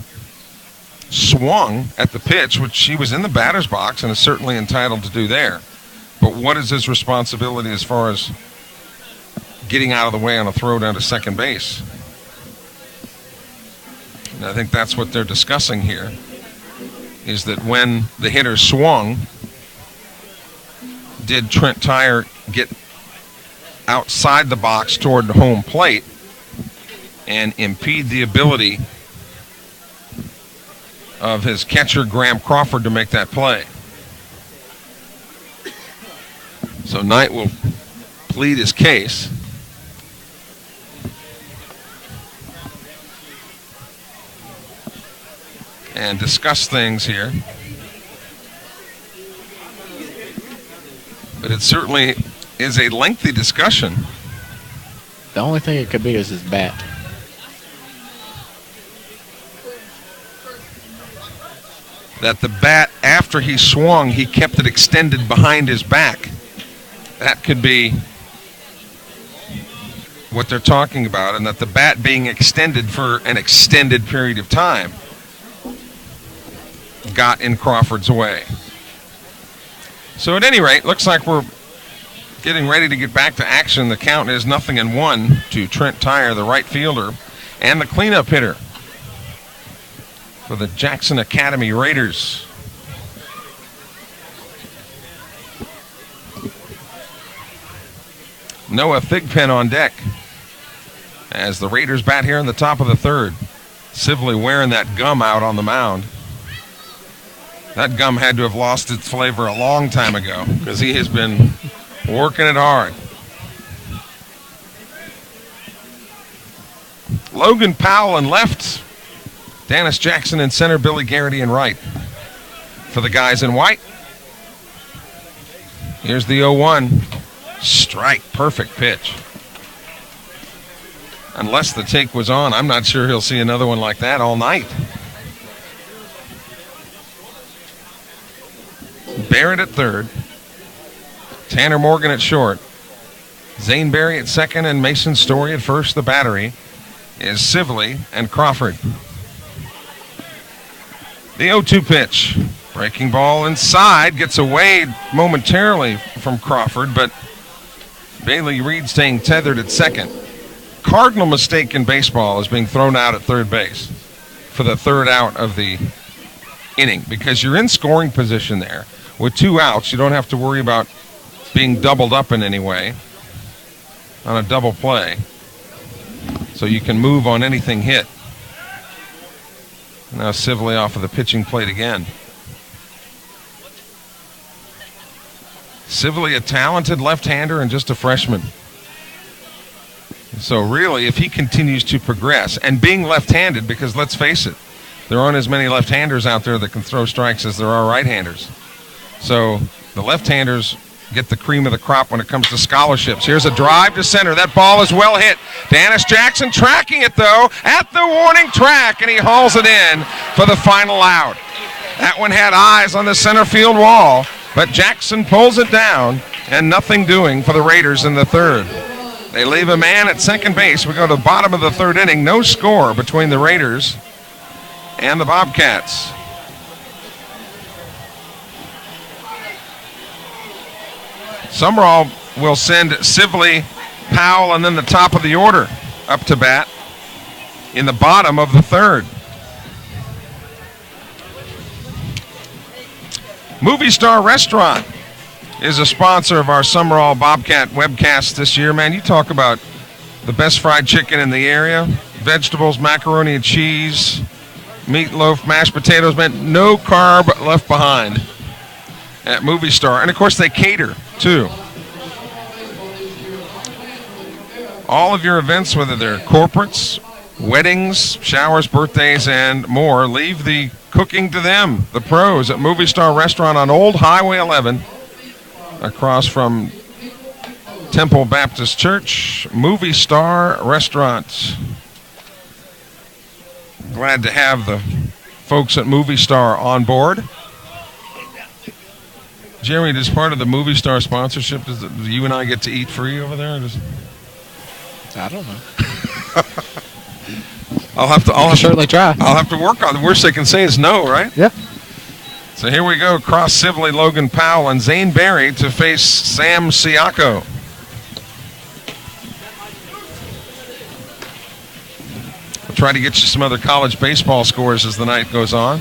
swung at the pitch, which he was in the batter's box and is certainly entitled to do there. But what is his responsibility as far as getting out of the way on a throw down to second base? And I think that's what they're discussing here, is that when the hitter swung, did Trent Tyre get outside the box toward the home plate and impede the ability of his catcher, Graham Crawford, to make that play? So Knight will plead his case. And discuss things here. But it certainly is a lengthy discussion. The only thing it could be is his bat. That the bat, after he swung, he kept it extended behind his back. That could be what they're talking about, and that the bat being extended for an extended period of time got in Crawford's way. So at any rate, looks like we're getting ready to get back to action. The count is 0-1 to Trent Tyre, the right fielder, and the cleanup hitter for the Jackson Academy Raiders. Noah Thigpen on deck as the Raiders bat here in the top of the third. Sibley wearing that gum out on the mound. That gum had to have lost its flavor a long time ago because he has been working it hard. Logan Powell in left. Dennis Jackson in center. Billy Garrity in right. For the guys in white, here's the 0-1. Strike. Perfect pitch. Unless the take was on, I'm not sure he'll see another one like that all night. Barrett at third. Tanner Morgan at short. Zane Berry at second and Mason Story at first. The battery is Sibley and Crawford. The 0-2 pitch. Breaking ball inside. Gets away momentarily from Crawford, but Bailey Reed staying tethered at second. Cardinal mistake in baseball is being thrown out at third base for the third out of the inning, because you're in scoring position there. With 2 outs, you don't have to worry about being doubled up in any way on a double play. So you can move on anything hit. Now Sibley off of the pitching plate again. Sibley, a talented left-hander and just a freshman. So really, if he continues to progress, and being left-handed, because let's face it, there aren't as many left-handers out there that can throw strikes as there are right-handers. So the left-handers get the cream of the crop when it comes to scholarships. Here's a drive to center. That ball is well hit. Dennis Jackson tracking it, though, at the warning track, and he hauls it in for the final out. That one had eyes on the center field wall, but Jackson pulls it down, and nothing doing for the Raiders in the third. They leave a man at second base. We go to the bottom of the third inning. No score between the Raiders and the Bobcats. Sumrall will send Sibley, Powell, and then the top of the order up to bat in the bottom of the third. Movie Star Restaurant is a sponsor of our Sumrall Bobcat webcast this year. Man, you talk about the best fried chicken in the area. Vegetables, macaroni and cheese, meatloaf, mashed potatoes. Man, no carb left behind at Movie Star. And, of course, they cater, too. All of your events, whether they're corporates, weddings, showers, birthdays, and more, leave the cooking to them, the pros, at Movie Star Restaurant on Old Highway 11, across from Temple Baptist Church. Movie Star Restaurant. Glad to have the folks at Movie Star on board. Jeremy, does part of the Movie Star sponsorship, do you and I get to eat free over there? I don't know. I'll certainly try. I'll have to work on it. The worst they can say is no, right? Yeah. So here we go. Cross Sibley, Logan Powell, and Zane Berry to face Sam Siako. We'll try to get you some other college baseball scores as the night goes on.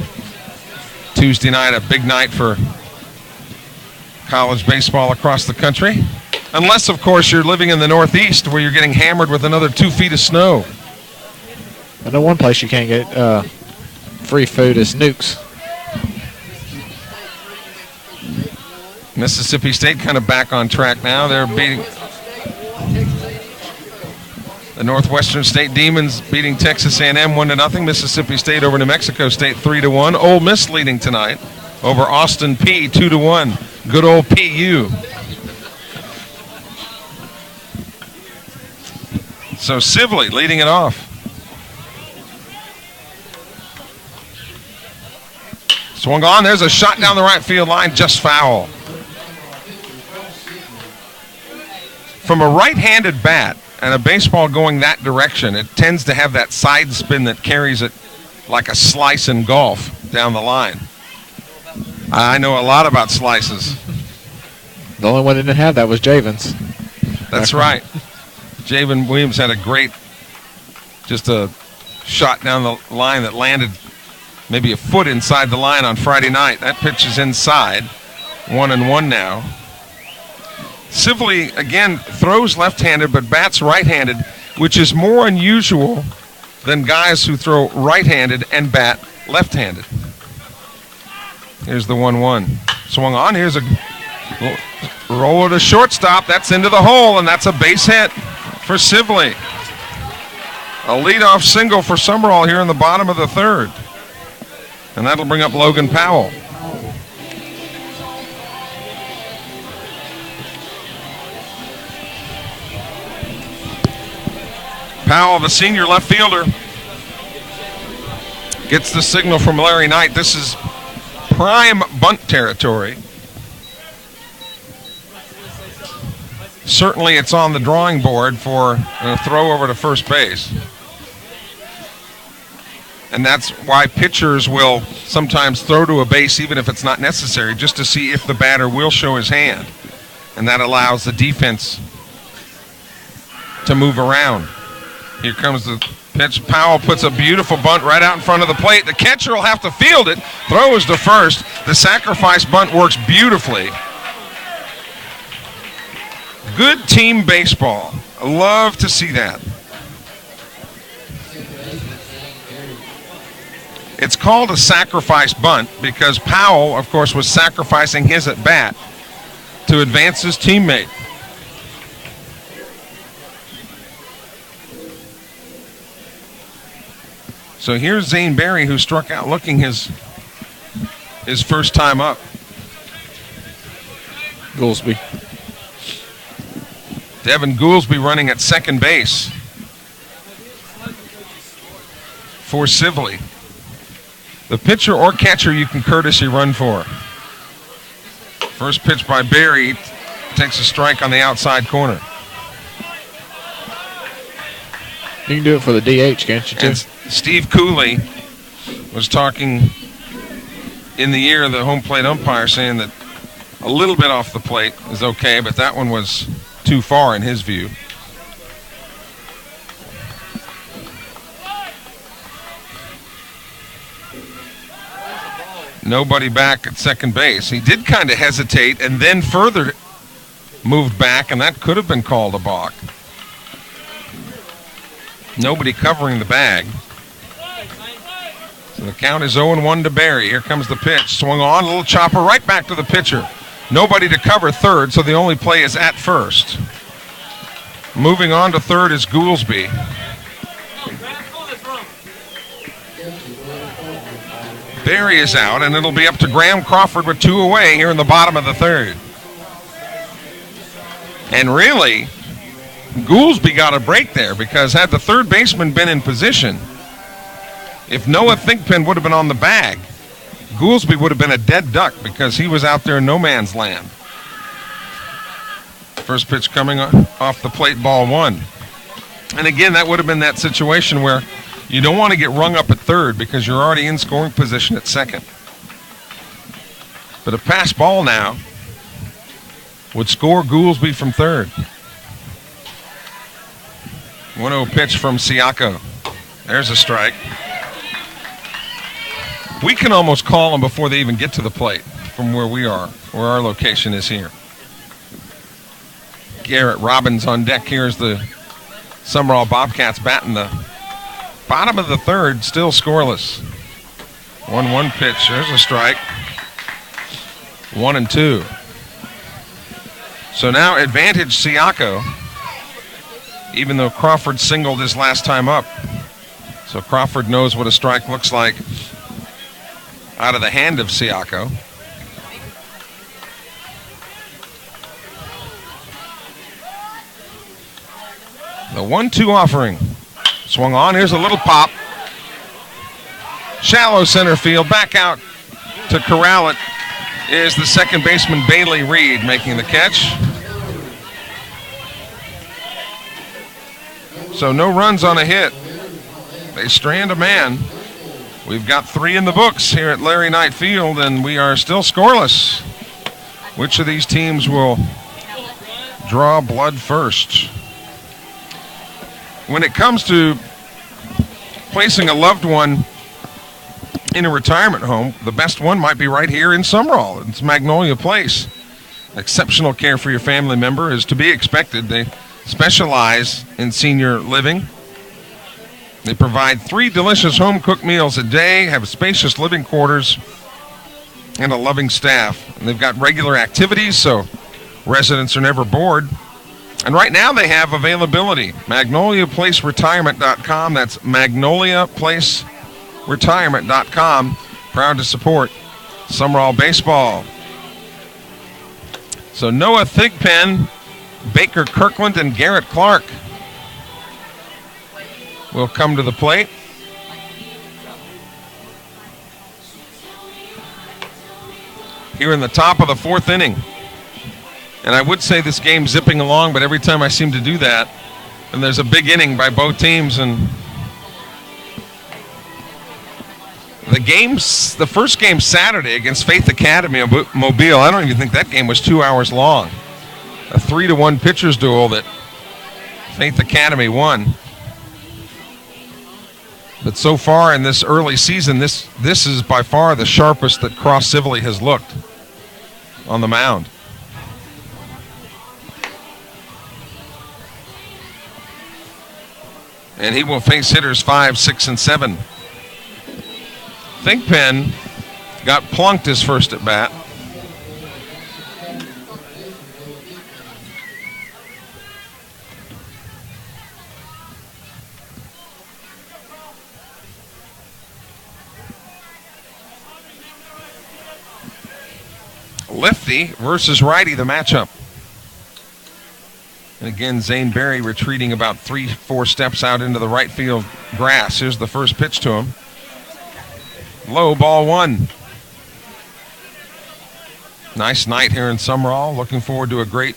Tuesday night, a big night for college baseball across the country. Unless, of course, you're living in the Northeast where you're getting hammered with another 2 feet of snow. I know one place you can't get free food is Nukes. Mississippi State kind of back on track now. They're beating the Northwestern State Demons, beating Texas A&M 1-0. Mississippi State over New Mexico State 3-1. Ole Miss leading tonight over Austin Peay 2-1. Good old PU. So Sibley leading it off. Swung on. There's a shot down the right field line, just foul. From a right-handed bat and a baseball going that direction, it tends to have that side spin that carries it like a slice in golf down the line. I know a lot about slices. The only one that didn't have that was Javens. That's right. Javen Williams had a great, just a shot down the line that landed maybe a foot inside the line on Friday night. That pitch is inside. 1-1 now. Sibley, again, throws left-handed but bats right-handed, which is more unusual than guys who throw right-handed and bat left-handed. Here's the 1-1. Swung on. Here's a roll to shortstop. That's into the hole, and that's a base hit for Sibley. A leadoff single for Sumrall here in the bottom of the third. And that'll bring up Logan Powell. Powell, the senior left fielder, gets the signal from Larry Knight. This is prime bunt territory. Certainly it's on the drawing board for a throw over to first base. And that's why pitchers will sometimes throw to a base even if it's not necessary, just to see if the batter will show his hand. And that allows the defense to move around. Here comes the pitch. Powell puts a beautiful bunt right out in front of the plate. The catcher will have to field it. Throws to first. The sacrifice bunt works beautifully. Good team baseball. I love to see that. It's called a sacrifice bunt because Powell, of course, was sacrificing his at-bat to advance his teammate. So here's Zane Berry, who struck out looking his first time up. Goolsby. Devin Goolsby running at second base for Sibley. The pitcher or catcher you can courtesy run for. First pitch by Barry takes a strike on the outside corner. You can do it for the DH, can't you, too? And Steve Cooley was talking in the ear of the home plate umpire, saying that a little bit off the plate is okay, but that one was too far in his view. Nobody back at second base. He did kind of hesitate and then further moved back, and that could have been called a balk. Nobody covering the bag. So the count is 0-1 to Barry. Here comes the pitch. Swung on, a little chopper right back to the pitcher. Nobody to cover third, so the only play is at first. Moving on to third is Goolsby. Barry is out, and it'll be up to Graham Crawford with 2 away here in the bottom of the third. And really, Goolsby got a break there, because had the third baseman been in position, if Noah Thigpen would have been on the bag, Goolsby would have been a dead duck because he was out there in no man's land. First pitch coming off the plate, ball 1. And again, that would have been that situation where you don't want to get rung up at third because you're already in scoring position at second. But a pass ball now would score Goolsby from third. 1-0 pitch from Siako. There's a strike. We can almost call them before they even get to the plate from where we are, where our location is here. Garrett Robbins on deck here as the Sumrall Bobcats batting the bottom of the third, still scoreless. 1-1 pitch. There's a strike. 1-2. So now advantage Siako, even though Crawford singled his last time up. So Crawford knows what a strike looks like out of the hand of Siako. The 1-2 offering. Swung on. Here's a little pop. Shallow center field. Back out to corral it is the second baseman Bailey Reed making the catch. So no runs on a hit. They strand a man. We've got 3 in the books here at Larry Knight Field, and we are still scoreless. Which of these teams will draw blood first? When it comes to placing a loved one in a retirement home, the best one might be right here in Sumrall. It's Magnolia Place. Exceptional care for your family member is to be expected. They specialize in senior living. They provide 3 delicious home-cooked meals a day, have spacious living quarters, and a loving staff. And they've got regular activities, so residents are never bored. And right now they have availability. MagnoliaPlaceRetirement.com. That's MagnoliaPlaceRetirement.com. Proud to support Sumrall Baseball. So Noah Thigpen, Baker Kirkland, and Garrett Clark will come to the plate. Here in the top of the 4th inning. And I would say this game's zipping along, but every time I seem to do that, and there's a big inning by both teams, and the first game Saturday against Faith Academy of Mobile, I don't even think that game was 2 hours long. A 3-1 pitchers duel that Faith Academy won. But so far in this early season, this is by far the sharpest that Cross Sibley has looked on the mound. And he will face hitters 5, 6, and 7. Thigpen got plunked his first at bat. Lefty versus righty, the matchup. And again, Zane Berry retreating about 3-4 steps out into the right field grass. Here's the first pitch to him. Low, ball one. Nice night here in Sumrall. Looking forward to a great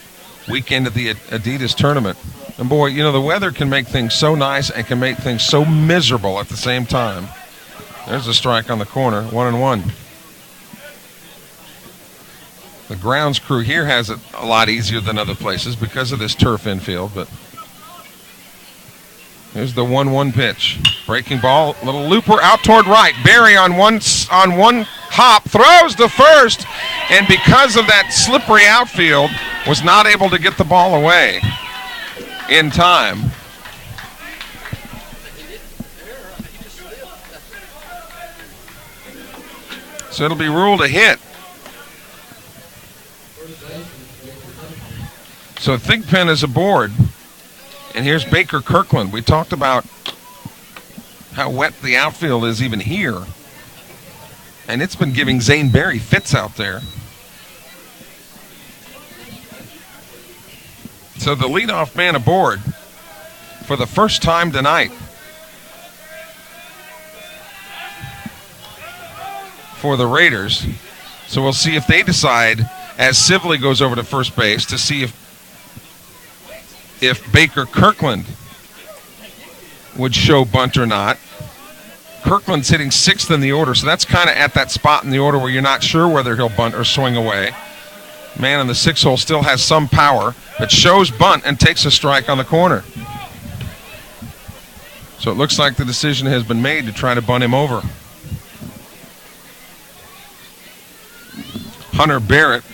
weekend at the Adidas tournament. And boy, you know, the weather can make things so nice and can make things so miserable at the same time. There's a strike on the corner, 1-1. The grounds crew here has it a lot easier than other places because of this turf infield, but here's the 1-1 pitch. Breaking ball, little looper out toward right. Berry on one hop, throws to first, and because of that slippery outfield, was not able to get the ball away in time. So it'll be ruled a hit. So Thigpen is aboard. And here's Baker Kirkland. We talked about how wet the outfield is even here. And it's been giving Zane Berry fits out there. So the leadoff man aboard for the first time tonight for the Raiders. So we'll see if they decide, as Sibley goes over to first base, to see if Baker Kirkland would show bunt or not. Kirkland's hitting 6th in the order, so that's kind of at that spot in the order where you're not sure whether he'll bunt or swing away. Man in the 6 hole still has some power, but shows bunt and takes a strike on the corner. So it looks like the decision has been made to try to bunt him over. Hunter Barrett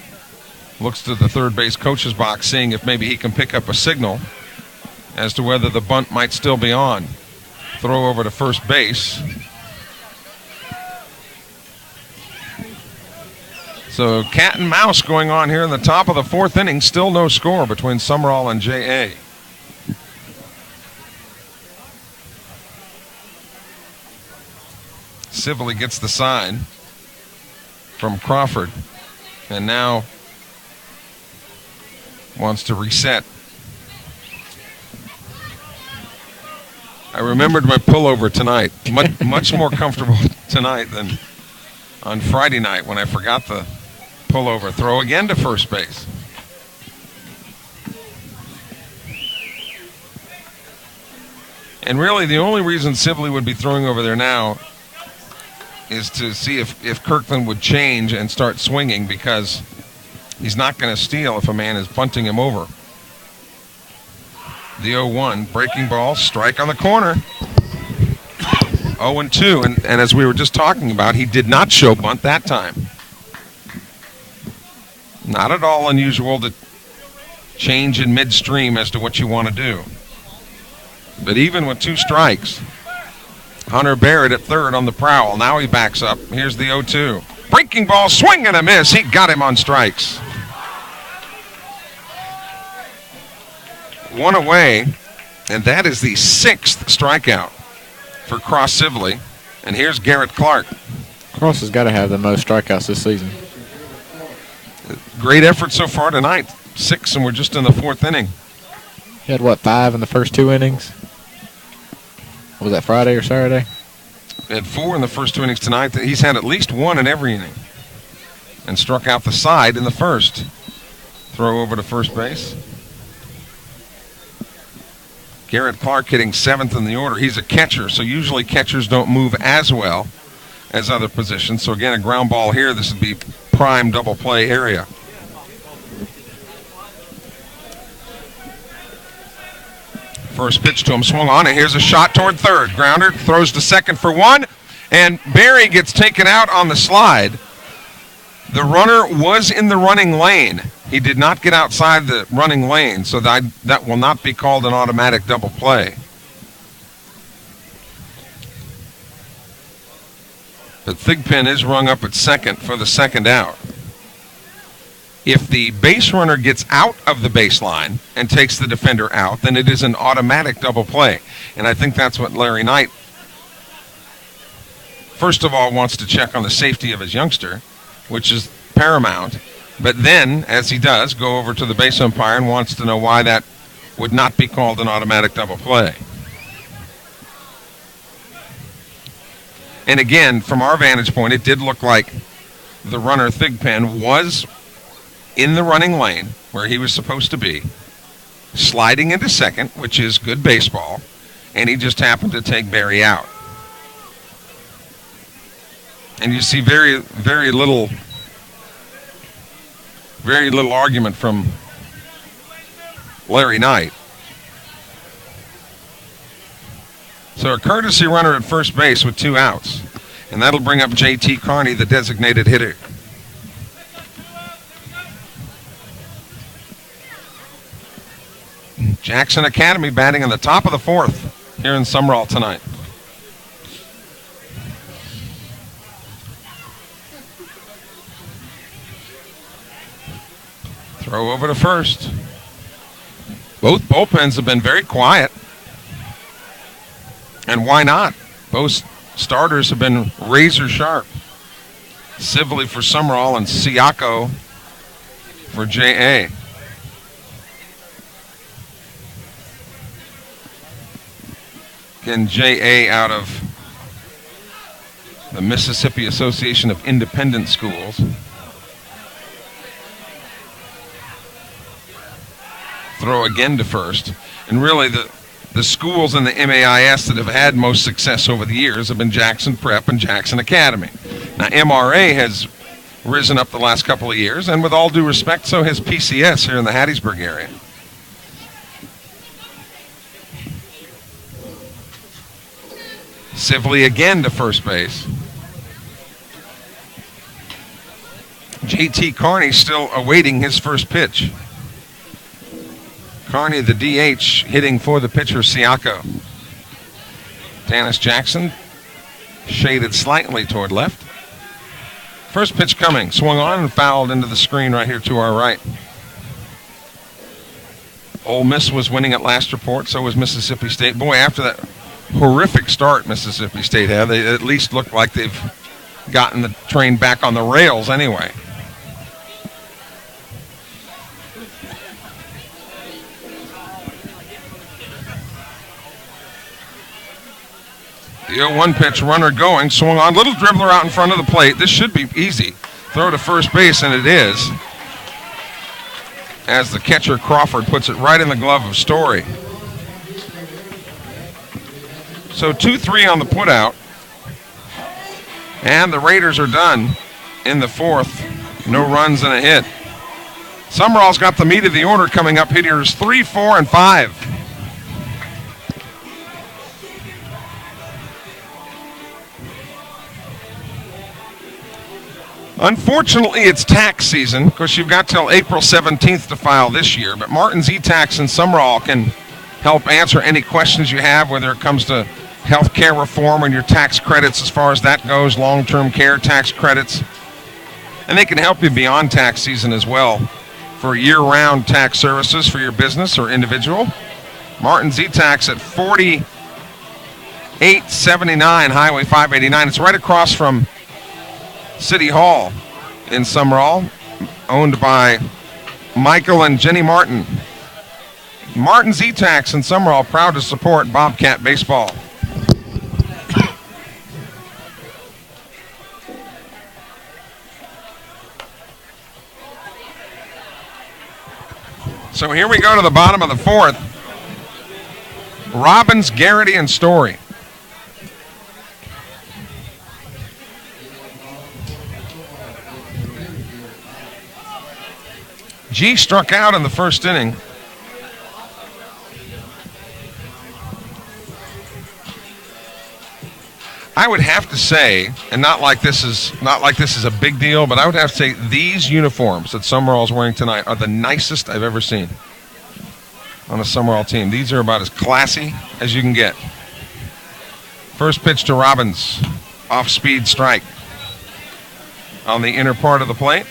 looks to the third base coach's box, seeing if maybe he can pick up a signal as to whether the bunt might still be on. Throw over to first base. So cat and mouse going on here in the top of the 4th inning. Still no score between Sumrall and J.A. Sibley gets the sign from Crawford. And now wants to reset. I remembered my pullover tonight. Much more comfortable tonight than on Friday night when I forgot the pullover. Throw again to first base. And really the only reason Sibley would be throwing over there now is to see if Kirkland would change and start swinging, because he's not going to steal if a man is bunting him over. The 0-1, breaking ball, strike on the corner. 0-2, and as we were just talking about, he did not show bunt that time. Not at all unusual to change in midstream as to what you want to do. But even with 2 strikes, Hunter Barrett at third on the prowl. Now he backs up. Here's the 0-2. Breaking ball, swing and a miss. He got him on strikes. 1 away, and that is the 6th strikeout for Cross Sibley. And here's Garrett Clark. Cross has got to have the most strikeouts this season. Great effort so far tonight. 6, and we're just in the 4th inning. He had, 5 in the first 2 innings? Was that Friday or Saturday? Had 4 in the first 2 innings tonight. He's had at least 1 in every inning. And struck out the side in the first. Throw over to first base. Garrett Clark hitting 7th in the order. He's a catcher, so usually catchers don't move as well as other positions. So again, a ground ball here. This would be prime double play area. First pitch to him, swung on, and here's a shot toward third. Grounder, throws to second for 1, and Berry gets taken out on the slide. The runner was in the running lane. He did not get outside the running lane, so that will not be called an automatic double play. But Thigpen is rung up at second for the second out. If the base runner gets out of the baseline and takes the defender out, then it is an automatic double play. And I think that's what Larry Knight, first of all, wants to check on the safety of his youngster, which is paramount. But then, as he does, go over to the base umpire and wants to know why that would not be called an automatic double play. And again, from our vantage point, it did look like the runner, Thigpen, was in the running lane where he was supposed to be, sliding into second, which is good baseball, and he just happened to take Barry out. And you see very little argument from Larry Knight. So a courtesy runner at first base with 2 outs. And that'll bring up J.T. Carney, the designated hitter. Jackson Academy batting in the top of the 4th here in Sumrall tonight. Throw over to first. Both bullpens have been very quiet. And why not? Both starters have been razor sharp. Sibley for Sumrall and Siako for J.A. Again, J.A. out of the Mississippi Association of Independent Schools. Throw again to first. And really the schools in the MAIS that have had most success over the years have been Jackson Prep and Jackson Academy. Now, MRA has risen up the last couple of years, and with all due respect, so has PCS here in the Hattiesburg area. Sibley again to first base. J.T. Carney still awaiting his first pitch. Carney, the DH, hitting for the pitcher, Siako. Dennis Jackson shaded slightly toward left. First pitch coming. Swung on and fouled into the screen right here to our right. Ole Miss was winning at last report. So was Mississippi State. Boy, after that horrific start Mississippi State had, they at least look like they've gotten the train back on the rails anyway. The 0-1 pitch, runner going, swung on, little dribbler out in front of the plate. This should be easy. Throw to first base, and it is. As the catcher, Crawford, puts it right in the glove of Story. So 2-3 on the putout. And the Raiders are done in the 4th. No runs and a hit. Sumrall's got the meat of the order coming up. Hitters 3, 4, and 5. Unfortunately, it's tax season. Of course, you've got till April 17th to file this year, but Martin's E-Tax and Sumrall can help answer any questions you have, whether it comes to health care reform and your tax credits as far as that goes, long-term care tax credits. And they can help you beyond tax season as well for year-round tax services for your business or individual. Martin's E-Tax at 4879 Highway 589. It's right across from City Hall in Sumrall, owned by Michael and Jenny Martin. Martin's E-Tax in Sumrall, proud to support Bobcat baseball. So here we go to the bottom of the 4th. Robbins, Garrity, and Story. G struck out in the first inning. I would have to say, and not like this is a big deal, but I would have to say these uniforms that Sumrall is wearing tonight are the nicest I've ever seen on a Sumrall team. These are about as classy as you can get. First pitch to Robbins, off-speed strike on the inner part of the plate.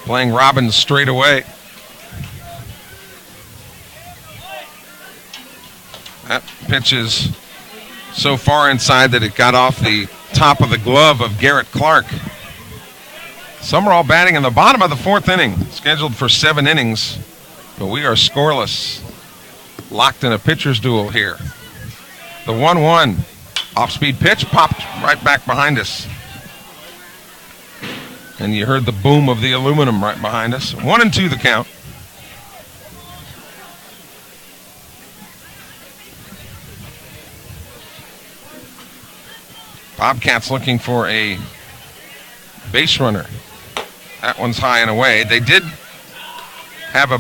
Playing Robbins straight away. That pitch is so far inside that it got off the top of the glove of Garrett Clark. Sumrall batting in the bottom of the 4th inning, scheduled for 7 innings, but we are scoreless. Locked in a pitcher's duel here. The 1-1 off-speed pitch popped right back behind us. And you heard the boom of the aluminum right behind us. 1-2 the count. Bobcats looking for a base runner. That one's high and away. They did have a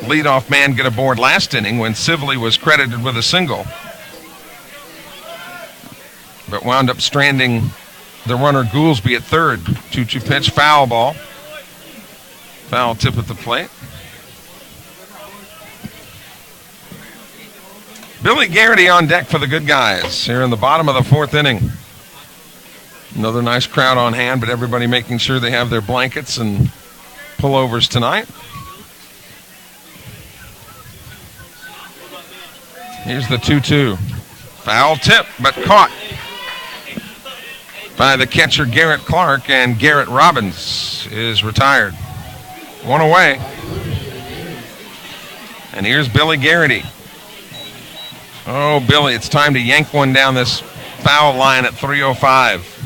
leadoff man get aboard last inning when Sibley was credited with a single, but wound up stranding the runner Goolsby at third. 2-2 pitch, foul ball. Foul tip at the plate. Billy Garrity on deck for the good guys here in the bottom of the 4th inning. Another nice crowd on hand, but everybody making sure they have their blankets and pullovers tonight. Here's the 2-2. Foul tip, but caught by the catcher Garrett Clark, and Garrett Robbins is retired. 1 away. And here's Billy Garrity. Oh, Billy, it's time to yank one down this foul line at 3:05.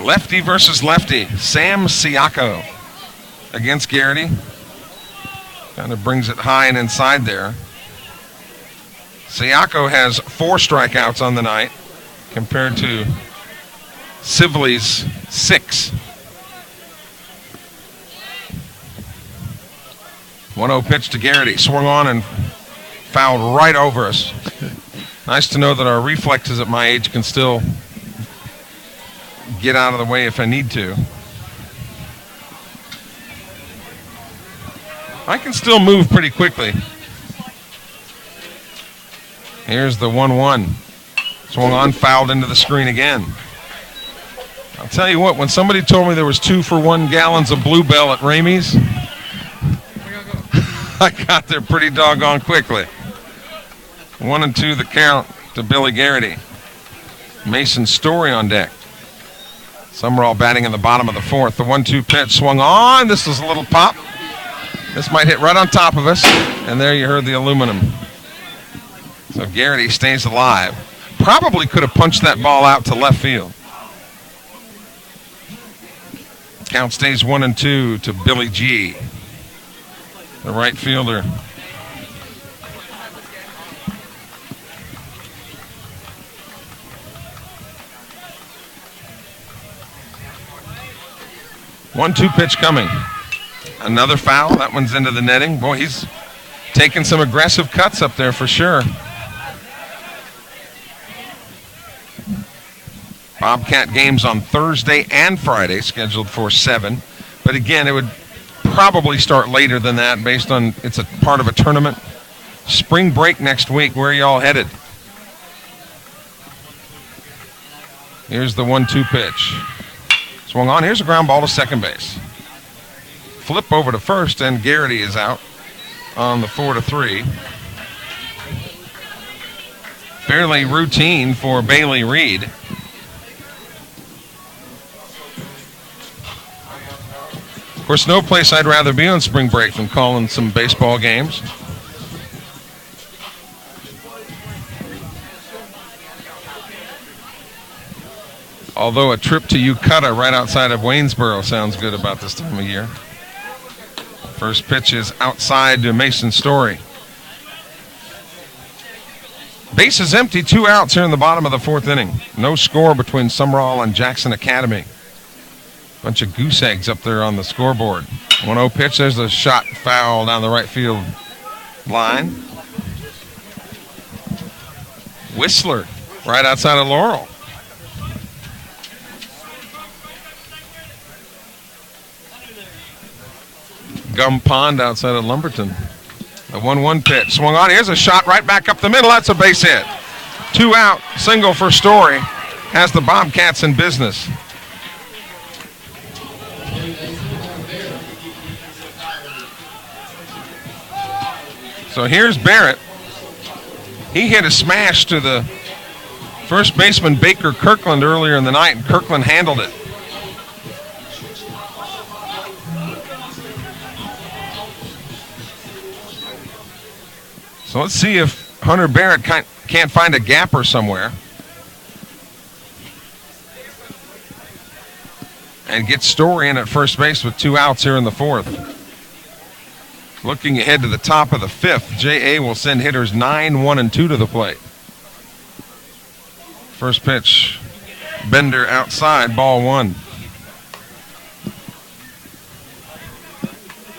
Lefty versus lefty. Sam Siako against Garrity. Kind of brings it high and inside there. Siako has 4 strikeouts on the night compared to Sibley's 6. 1-0 pitch to Garrity. Swung on and fouled right over us. Nice to know that our reflexes at my age can still get out of the way if I need to. I can still move pretty quickly. Here's the 1-1. Swung on, fouled into the screen again. I'll tell you what, when somebody told me there was 2-for-1 gallons of Bluebell at Ramey's, I got there pretty doggone quickly. 1-2 the count to Billy Garrity. Mason Story on deck. Sumrall batting in the bottom of the 4th. The 1-2 pitch swung on. This is a little pop. This might hit right on top of us. And there you heard the aluminum. So Garrity stays alive. Probably could have punched that ball out to left field. Count stays 1-2 to Billy G, the right fielder. One-two pitch coming. Another foul. That one's into the netting. Boy, he's taking some aggressive cuts up there for sure. Bobcat games on Thursday and Friday, scheduled for 7. But again, it would probably start later than that based on it's a part of a tournament. Spring break next week. Where are y'all headed? Here's the 1-2 pitch. Swung on. Here's a ground ball to second base. Flip over to first, and Garrity is out on the 4-3. Fairly routine for Bailey Reed. Of course, no place I'd rather be on spring break than calling some baseball games. Although a trip to Ucutta right outside of Waynesboro sounds good about this time of year. First pitch is outside to Mason Story. Base is empty, 2 outs here in the bottom of the 4th inning. No score between Sumrall and Jackson Academy. Bunch of goose eggs up there on the scoreboard. 1-0 pitch, there's a shot foul down the right field line. Whistler right outside of Laurel. Gum Pond outside of Lumberton. A 1-1 pitch. Swung on. Here's a shot right back up the middle. That's a base hit. 2 out. Single for Story. Has the Bobcats in business. So here's Barrett. He hit a smash to the first baseman Baker Kirkland earlier in the night, and Kirkland handled it. So let's see if Hunter Barrett can't find a gapper somewhere and get Story in at first base with 2 outs here in the 4th. Looking ahead to the top of the 5th, J.A. will send hitters 9, 1, and 2 to the plate. First pitch, Bender outside, ball 1.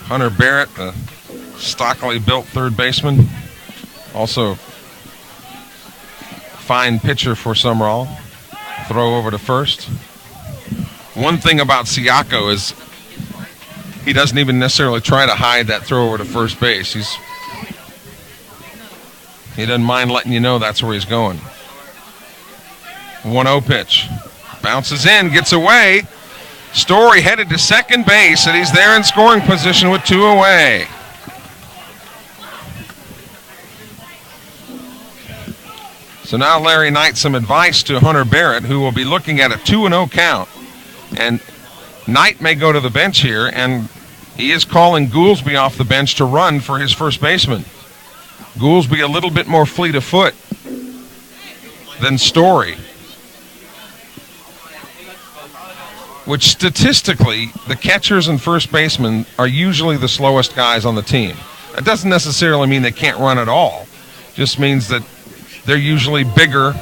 Hunter Barrett, the stockily built third baseman, also fine pitcher for Sumrall. Throw over to first. One thing about Siako is he doesn't even necessarily try to hide that throw over to first base. He doesn't mind letting you know that's where he's going. 1-0 pitch. Bounces in, gets away. Story headed to second base, and he's there in scoring position with 2 away. So now Larry Knight some advice to Hunter Barrett, who will be looking at a 2-0 count. And Knight may go to the bench here, and he is calling Goolsby off the bench to run for his first baseman. Goolsby a little bit more fleet of foot than Story, which statistically, the catchers and first basemen are usually the slowest guys on the team. That doesn't necessarily mean they can't run at all. Just means that they're usually bigger,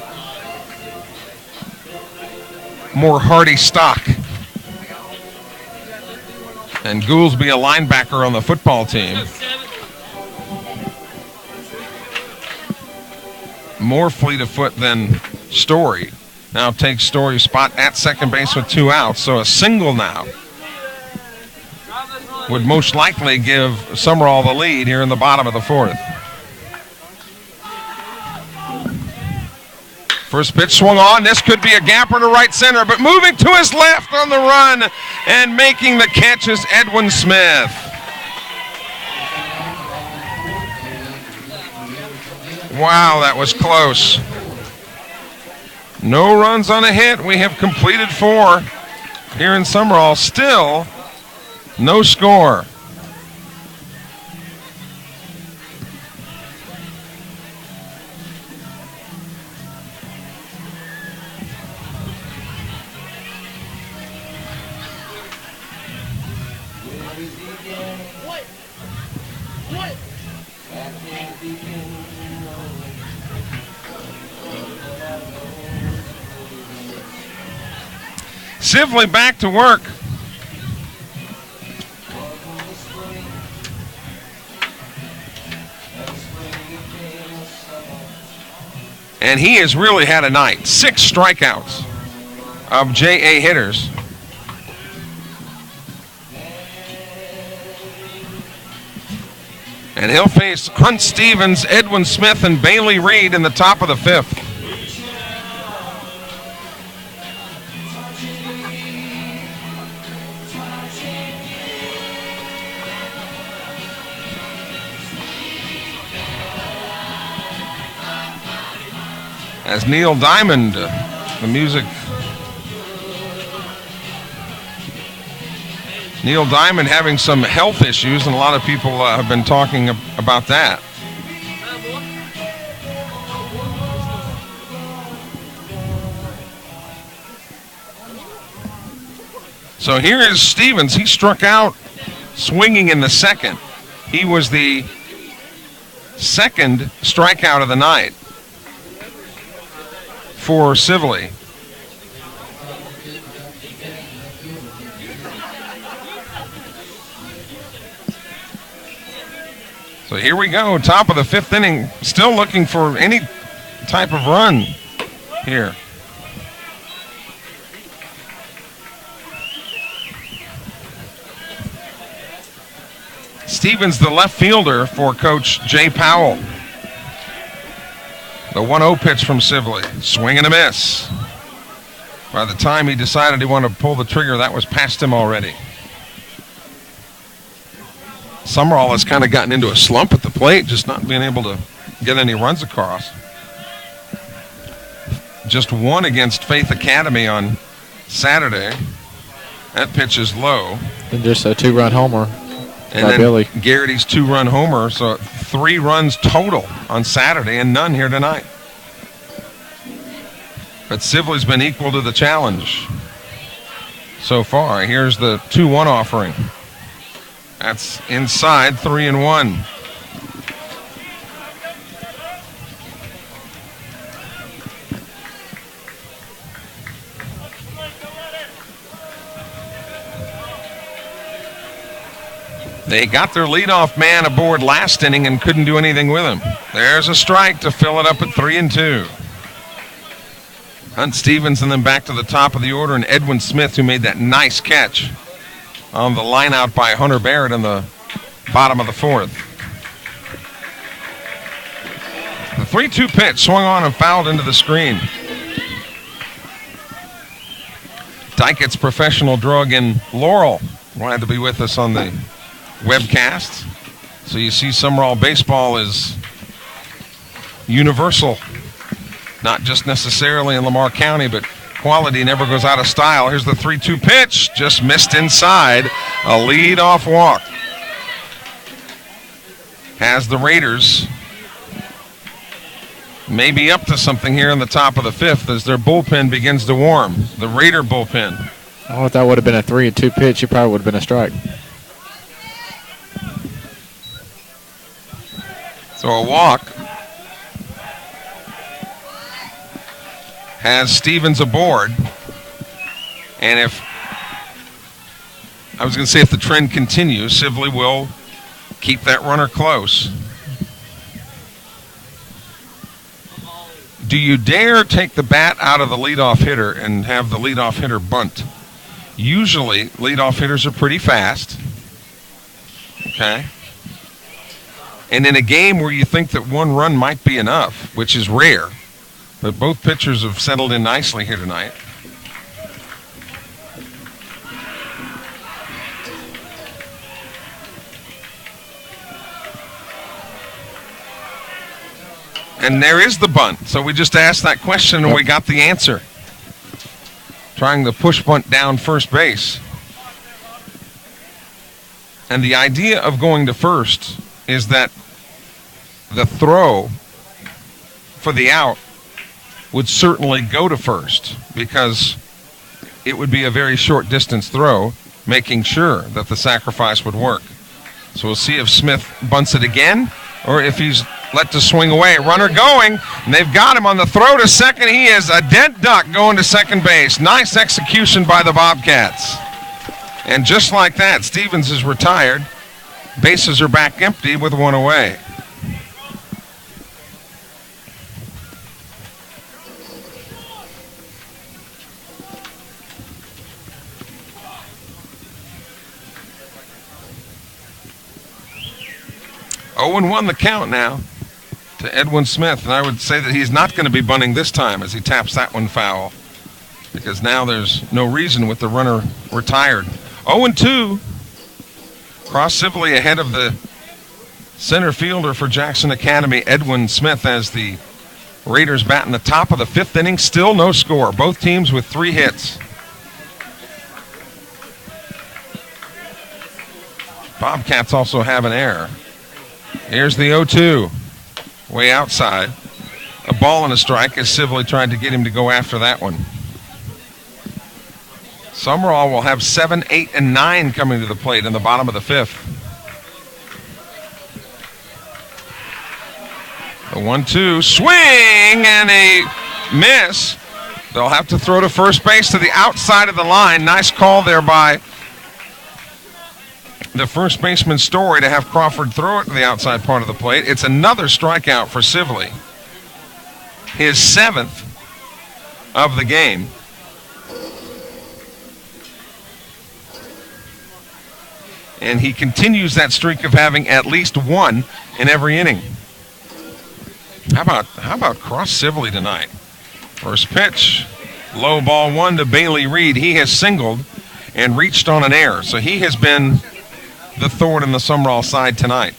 more hardy stock. And Goolsby, a linebacker on the football team, more fleet of foot than Story. Now takes Story's spot at second base with 2 outs. So a single now would most likely give Sumrall the lead here in the bottom of the 4th. First pitch swung on. This could be a gapper to right center, but moving to his left on the run and making the catch is Edwin Smith. Wow, that was close. No runs on a hit. We have completed 4 here in Sumrall. Still no score. Sibley back to work. And he has really had a night. 6 strikeouts of J.A. hitters. And he'll face Hunt Stevens, Edwin Smith, and Bailey Reed in the top of the 5th. As Neil Diamond, the music. Neil Diamond having some health issues, and a lot of people have been talking about that. So here is Stevens. He struck out swinging in the 2nd. He was the 2nd strikeout of the night for Sibley. So here we go, top of the 5th inning, still looking for any type of run here. Stevens, the left fielder for Coach Jay Powell. The 1-0 pitch from Sibley. Swing and a miss. By the time he decided he wanted to pull the trigger, that was past him already. Sumrall has kind of gotten into a slump at the plate, just not being able to get any runs across. just won against Faith Academy on Saturday. That pitch is low. And just a 2-run homer And by then Billy. Garrity's 2-run homer, so 3 runs total on Saturday and none here tonight. But Sibley's been equal to the challenge so far. Here's the 2-1 offering. That's inside, 3-1. They got their leadoff man aboard last inning and couldn't do anything with him. There's a strike to fill it up at 3-2. Hunt Stevens and then back to the top of the order, and Edwin Smith, who made that nice catch on the line out by Hunter Barrett in the bottom of the 4th. The 3-2 pitch swung on and fouled into the screen. Dyket's professional drug in Laurel wanted to be with us on the webcast. So you see Sumrall baseball is universal, not just necessarily in Lamar County, but quality never goes out of style. Here's the 3-2 pitch, just missed inside, a lead-off walk. Has the Raiders maybe up to something here in the top of the 5th as their bullpen begins to warm. The Raider bullpen. Oh, if that would have been a 3-2 pitch, it probably would have been a strike. So a walk. Has Stevens aboard. And if the trend continues, Sibley will keep that runner close. Do you dare take the bat out of the leadoff hitter and have the leadoff hitter bunt? Usually, leadoff hitters are pretty fast. Okay. And in a game where you think that 1 run might be enough, which is rare, but both pitchers have settled in nicely here tonight. And there is the bunt. So we just asked that question and we got the answer. Trying the push bunt down first base. And the idea of going to first is that the throw for the out would certainly go to first because it would be a very short distance throw, making sure that the sacrifice would work. So we'll see if Smith bunts it again or if he's let to swing away. Runner going, and they've got him on the throw to second. He is a dead duck going to second base. Nice execution by the Bobcats. And just like that, Stevens is retired. Bases are back empty with 1 away. Oh, and 1 the count now to Edwin Smith. And I would say that he's not going to be bunting this time as he taps that one foul, because now there's no reason with the runner retired. 0-2. Cross Sibley ahead of the center fielder for Jackson Academy, Edwin Smith, as the Raiders bat in the top of the 5th inning. Still no score. Both teams with 3 hits. Bobcats also have an error. Here's the 0-2. Way outside. A ball and a strike as Sibley tried to get him to go after that one. Sumrall will have 7, 8, and 9 coming to the plate in the bottom of the 5th. The 1-2 swing and a miss. They'll have to throw to first base to the outside of the line. Nice call there by the first baseman Story to have Crawford throw it to the outside part of the plate. It's another strikeout for Sibley. His 7th of the game. And he continues that streak of having at least 1 in every inning. How about Cross Sibley tonight? First pitch, low ball 1 to Bailey Reed. He has singled and reached on an error. So he has been the thorn in the Sumrall side tonight.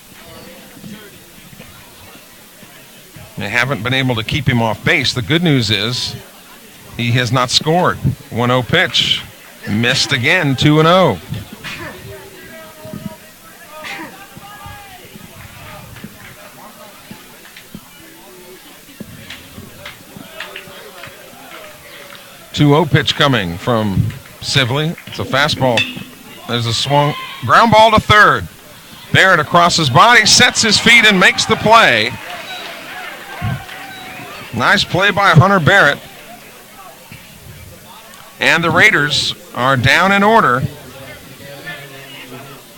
They haven't been able to keep him off base. The good news is He has not scored. 1-0 pitch. Missed again, 2-0. Pitch coming from Sibley. It's a fastball. There's a swung. Ground ball to third. Barrett across his body, sets his feet and makes the play. Nice play by Hunter Barrett. And the Raiders are down in order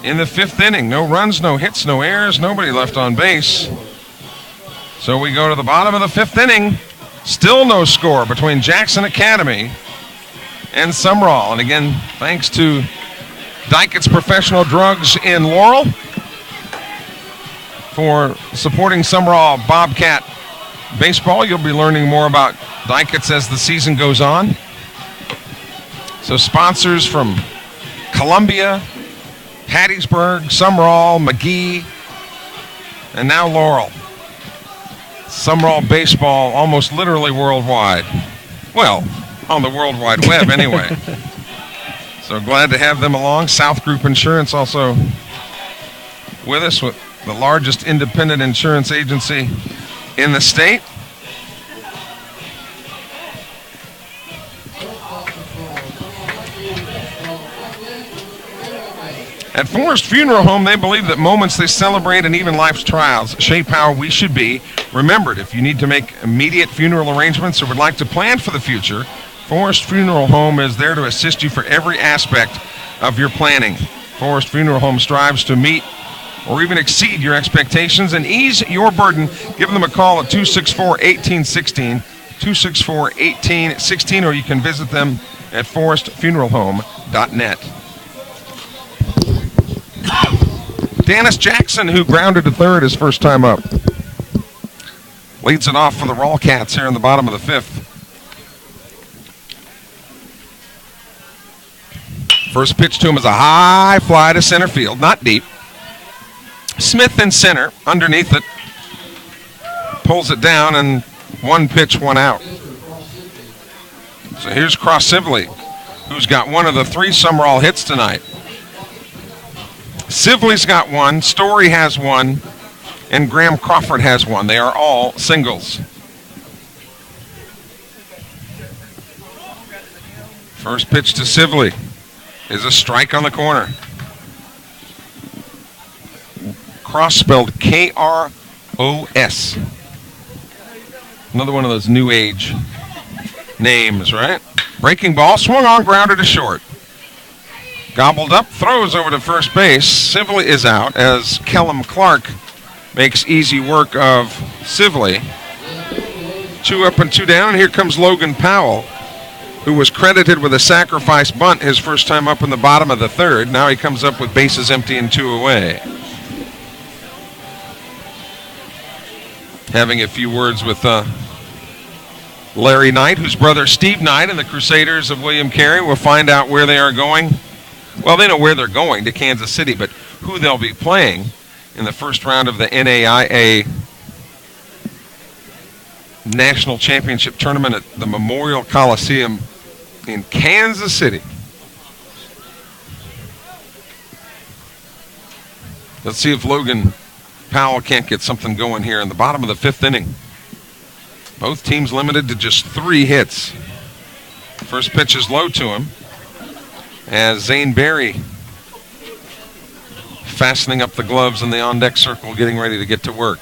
in the 5th inning. No runs, no hits, no errors, nobody left on base. So we go to the bottom of the 5th inning. Still no score between Jackson Academy and Sumrall. And again, thanks to Dyket's Professional Drugs in Laurel for supporting Sumrall Bobcat baseball. You'll be learning more about Dyket's as the season goes on. So sponsors from Columbia, Hattiesburg, Sumrall, McGee, and now Laurel. Sumrall baseball almost literally worldwide. Well, on the World Wide Web anyway. So glad to have them along. South Group Insurance also with us, with the largest independent insurance agency in the state. At Forest Funeral Home, they believe that moments they celebrate and even life's trials shape how we should be remembered. If you need to make immediate funeral arrangements or would like to plan for the future, Forest Funeral Home is there to assist you for every aspect of your planning. Forest Funeral Home strives to meet or even exceed your expectations and ease your burden. Give them a call at 264-1816, 264-1816, or you can visit them at forestfuneralhome.net. Dennis Jackson, who grounded to third his first time up, leads it off for the Raw Cats here in the bottom of the 5th. First pitch to him is a high fly to center field, not deep. Smith in center, underneath it, pulls it down, and 1 pitch, 1 out. So here's Cross Sibley, who's got one of the 3 Sumrall hits tonight. Sibley's got 1, Story has 1, and Graham Crawford has 1. They are all singles. First pitch to Sibley is a strike on the corner. Cross spelled K-R-O-S. Another one of those new age names, right? Breaking ball, swung on, grounder to short. Gobbled up, throws over to first base. Sibley is out as Kellum Clark makes easy work of Sibley. 2 up and 2 down, and here comes Logan Powell, who was credited with a sacrifice bunt his first time up in the bottom of the 3rd. Now he comes up with bases empty and 2 away. Having a few words with Larry Knight, whose brother Steve Knight and the Crusaders of William Carey. We'll find out where they are going. Well, they know where they're going, to Kansas City, but who they'll be playing in the first round of the NAIA National Championship Tournament at the Memorial Coliseum in Kansas City. Let's see if Logan Powell can't get something going here in the bottom of the 5th inning. Both teams limited to just 3 hits. First pitch is low to him as Zane Berry fastening up the gloves in the on-deck circle, getting ready to get to work.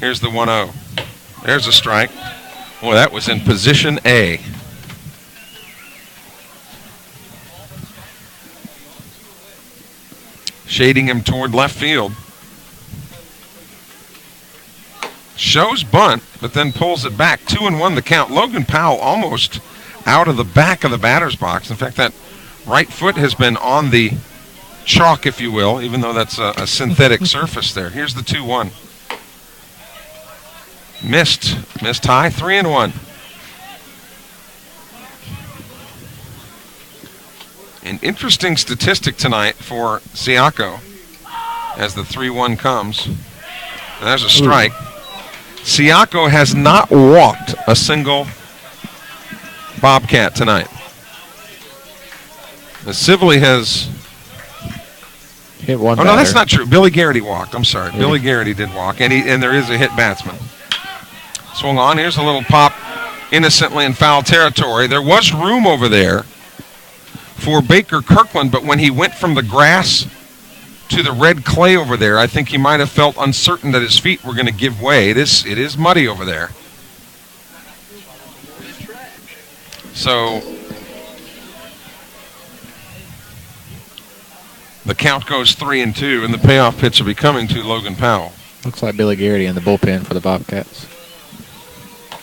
Here's the 1-0. There's a strike. Boy, that was in position A. Shading him toward left field. Shows bunt, but then pulls it back. 2-1 the count. Logan Powell almost out of the back of the batter's box. In fact, that right foot has been on the chalk, if you will, even though that's a synthetic surface there. Here's the 2-1. Missed high, 3-1. An interesting statistic tonight for Siako as the 3-1 comes. And there's a strike. Siako has not walked a single Bobcat tonight. Sibley has hit one. Oh, batter. no, that's not true. Billy Garrity walked. I'm sorry. Yeah. Billy Garrity did walk, and there is a hit batsman. Swung on. Here's a little pop innocently in foul territory. There was room over there for Baker Kirkland, but when he went from the grass to the red clay over there, I think he might have felt uncertain that his feet were going to give way. It is muddy over there. So the count goes 3-2, and the payoff pitch will be coming to Logan Powell. Looks like Billy Garrity in the bullpen for the Bobcats.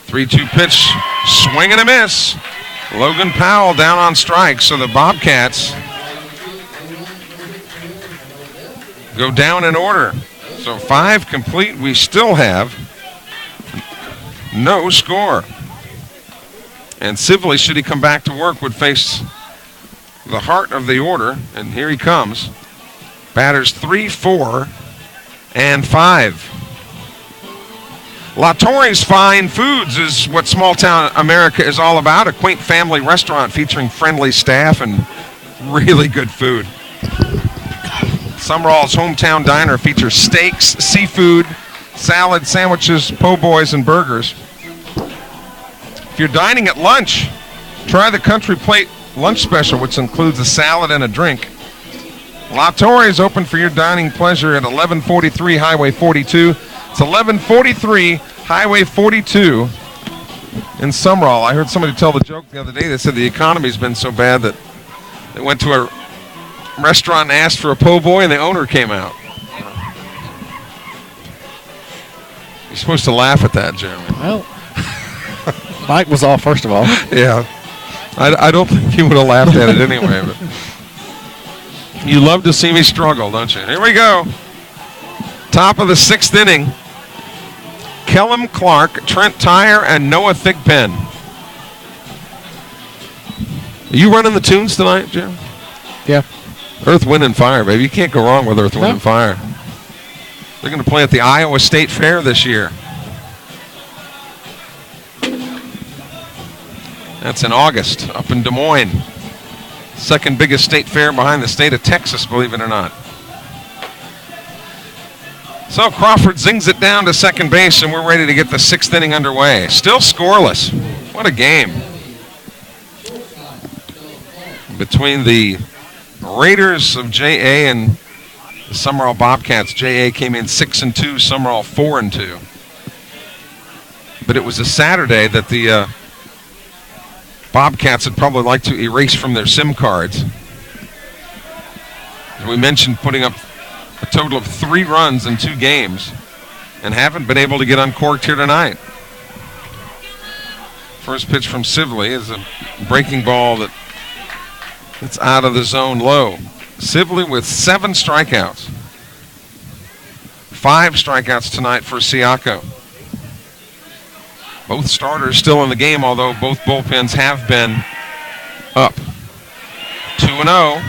3-2 pitch, swing and a miss. Logan Powell down on strike, so the Bobcats go down in order. So 5 complete. We still have no score. And Sibley, should he come back to work, would face the heart of the order, and here he comes. Batters 3, 4, and 5. La Torre's Fine Foods is what small-town America is all about, a quaint family restaurant featuring friendly staff and really good food. Sumrall's hometown diner features steaks, seafood, salad, sandwiches, po' boys, and burgers. If you're dining at lunch, try the Country Plate lunch special, which includes a salad and a drink. La Torre is open for your dining pleasure at 1143 Highway 42. It's 1143 Highway 42 in Sumrall. I heard somebody tell the joke the other day. They said the economy's been so bad that they went to a restaurant and asked for a po' boy, and the owner came out. You're supposed to laugh at that, Jeremy. Well, Mike was off, first of all. Yeah. I don't think he would have laughed at it anyway. But you love to see me struggle, don't you? Here we go. Top of the 6th inning. Kellum Clark, Trent Tyre, and Noah Thigpen. Are you running the tunes tonight, Jim? Yeah. Earth, Wind, and Fire, baby. You can't go wrong with Earth, Wind, and Fire. They're going to play at the Iowa State Fair this year. That's in August, up in Des Moines. Second biggest state fair behind the state of Texas, believe it or not. So Crawford zings it down to second base, and we're ready to get the 6th inning underway. Still scoreless. What a game. Between the Raiders of J.A. and the Sumrall Bobcats, J.A. came in 6-2, Sumrall 4-2. But it was a Saturday that the Bobcats would probably like to erase from their SIM cards. As we mentioned, putting up a total of 3 runs in 2 games and haven't been able to get uncorked here tonight. First pitch from Sibley is a breaking ball that's out of the zone low. Sibley with 7 strikeouts. 5 strikeouts tonight for Siako. Both starters still in the game, although both bullpens have been up. 2-0.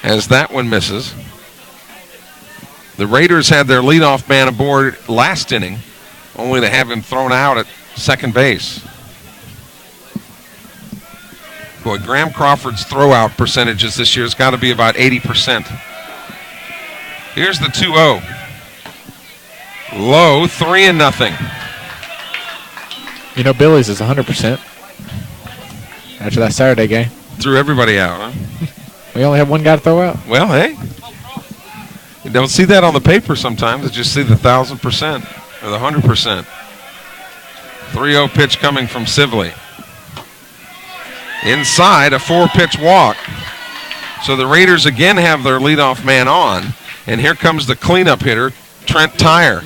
As that one misses. The Raiders had their leadoff man aboard last inning, only to have him thrown out at second base. Boy, Graham Crawford's throwout percentages this year has got to be about 80%. Here's the 2-0. Low, 3-0. You know, Billy's is 100% after that Saturday game. Threw everybody out, huh? We only have one guy to throw out. Well, hey. You don't see that on the paper sometimes. You just see the 1,000% or the 100%. 3-0 pitch coming from Sibley. Inside, a 4-pitch walk. So the Raiders again have their leadoff man on. And here comes the cleanup hitter, Trent Tyre.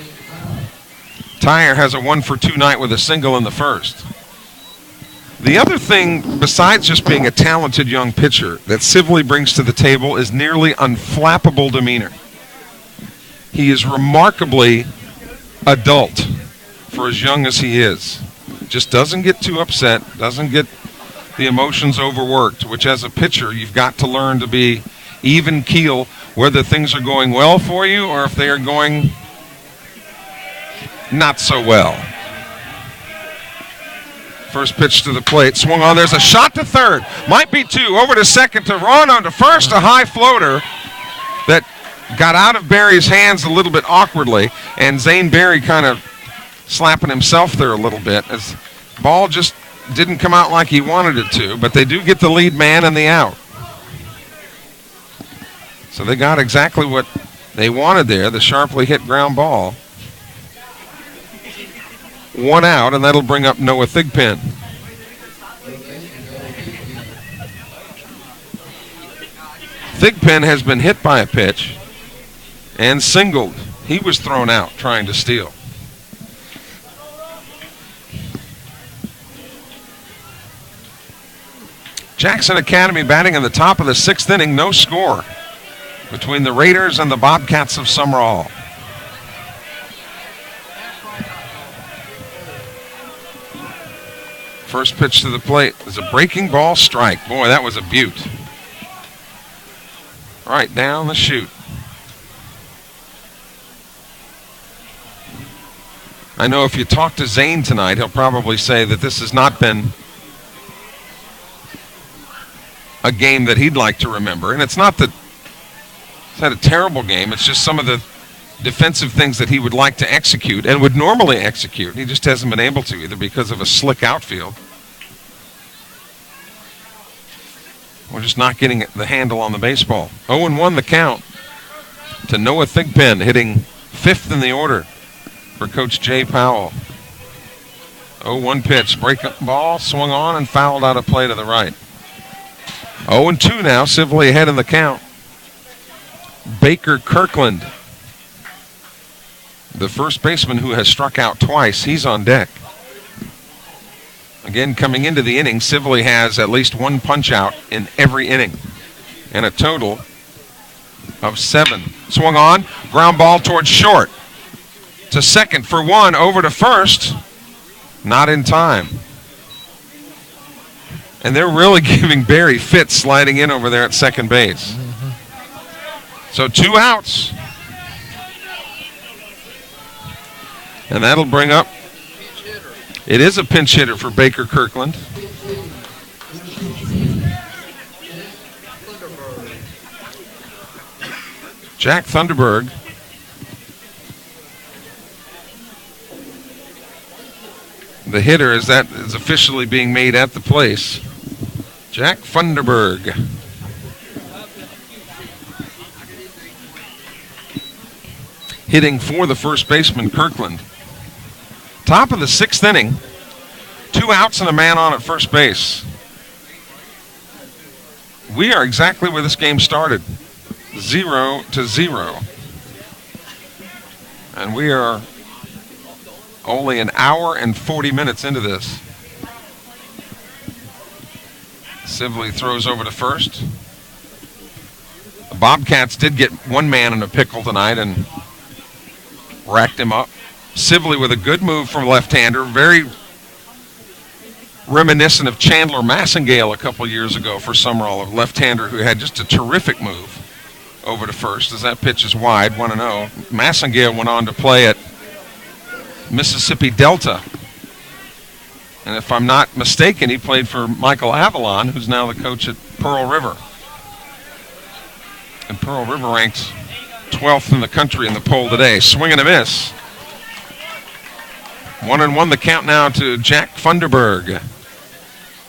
Tyre has a 1-for-2 night with a single in the first. The other thing, besides just being a talented young pitcher, that Sibley brings to the table is nearly unflappable demeanor. He is remarkably adult for as young as he is. Just doesn't get too upset, doesn't get the emotions overworked, which as a pitcher you've got to learn to be even keel, whether things are going well for you or if they are going not so well. First pitch to the plate, swung on. There's a shot to third. Might be two. Over to second to run on to first. A high floater that got out of Barry's hands a little bit awkwardly, and Zane Barry kind of slapping himself there a little bit as ball just didn't come out like he wanted it to, but they do get the lead man and the out. So they got exactly what they wanted there, the sharply hit ground ball. One out, and that'll bring up Noah Thigpen. Thigpen has been hit by a pitch and singled. He was thrown out trying to steal. Jackson Academy batting in the top of the sixth inning, no score between the Raiders and the Bobcats of Sumrall. First pitch to the plate is a breaking ball strike. Boy, that was a beaut. Right down the chute. I know if you talk to Zane tonight, he'll probably say that this has not been a game that he'd like to remember. And it's not that it's had a terrible game. It's just some of the defensive things that he would like to execute and would normally execute. He just hasn't been able to, either because of a slick outfield. We're just not getting the handle on the baseball. 0-1 the count to Noah Thigpen, hitting fifth in the order for Coach Jay Powell. 0-1 pitch, break up ball, swung on and fouled out of play to the right. 0-2 now, Sibley ahead in the count. Baker Kirkland, the first baseman who has struck out twice, he's on deck. Again, coming into the inning, Sibley has at least one punch out in every inning, and a total of 7. Swung on, ground ball towards short. To second for one, over to first. Not in time. And they're really giving Barry fits sliding in over there at second base. So 2 outs. And that'll bring up, it is a pinch hitter for Baker Kirkland. Jack Thunderberg. The hitter, as that is officially being made at the place. Jack Thunderberg. Hitting for the first baseman, Kirkland. Top of the sixth inning. 2 outs and a man on at first base. We are exactly where this game started. 0-0. And we are only an hour and 40 minutes into this. Sibley throws over to first. The Bobcats did get one man in a pickle tonight and racked him up. Sibley with a good move from left-hander, very reminiscent of Chandler Massengale a couple years ago for Sumrall, a left-hander who had just a terrific move over to first as that pitch is wide, 1-0. Massengale went on to play at Mississippi Delta. And if I'm not mistaken, he played for Michael Avalon, who's now the coach at Pearl River. And Pearl River ranks 12th in the country in the poll today. Swing and a miss. 1-1 the count now to Jack Thunderberg.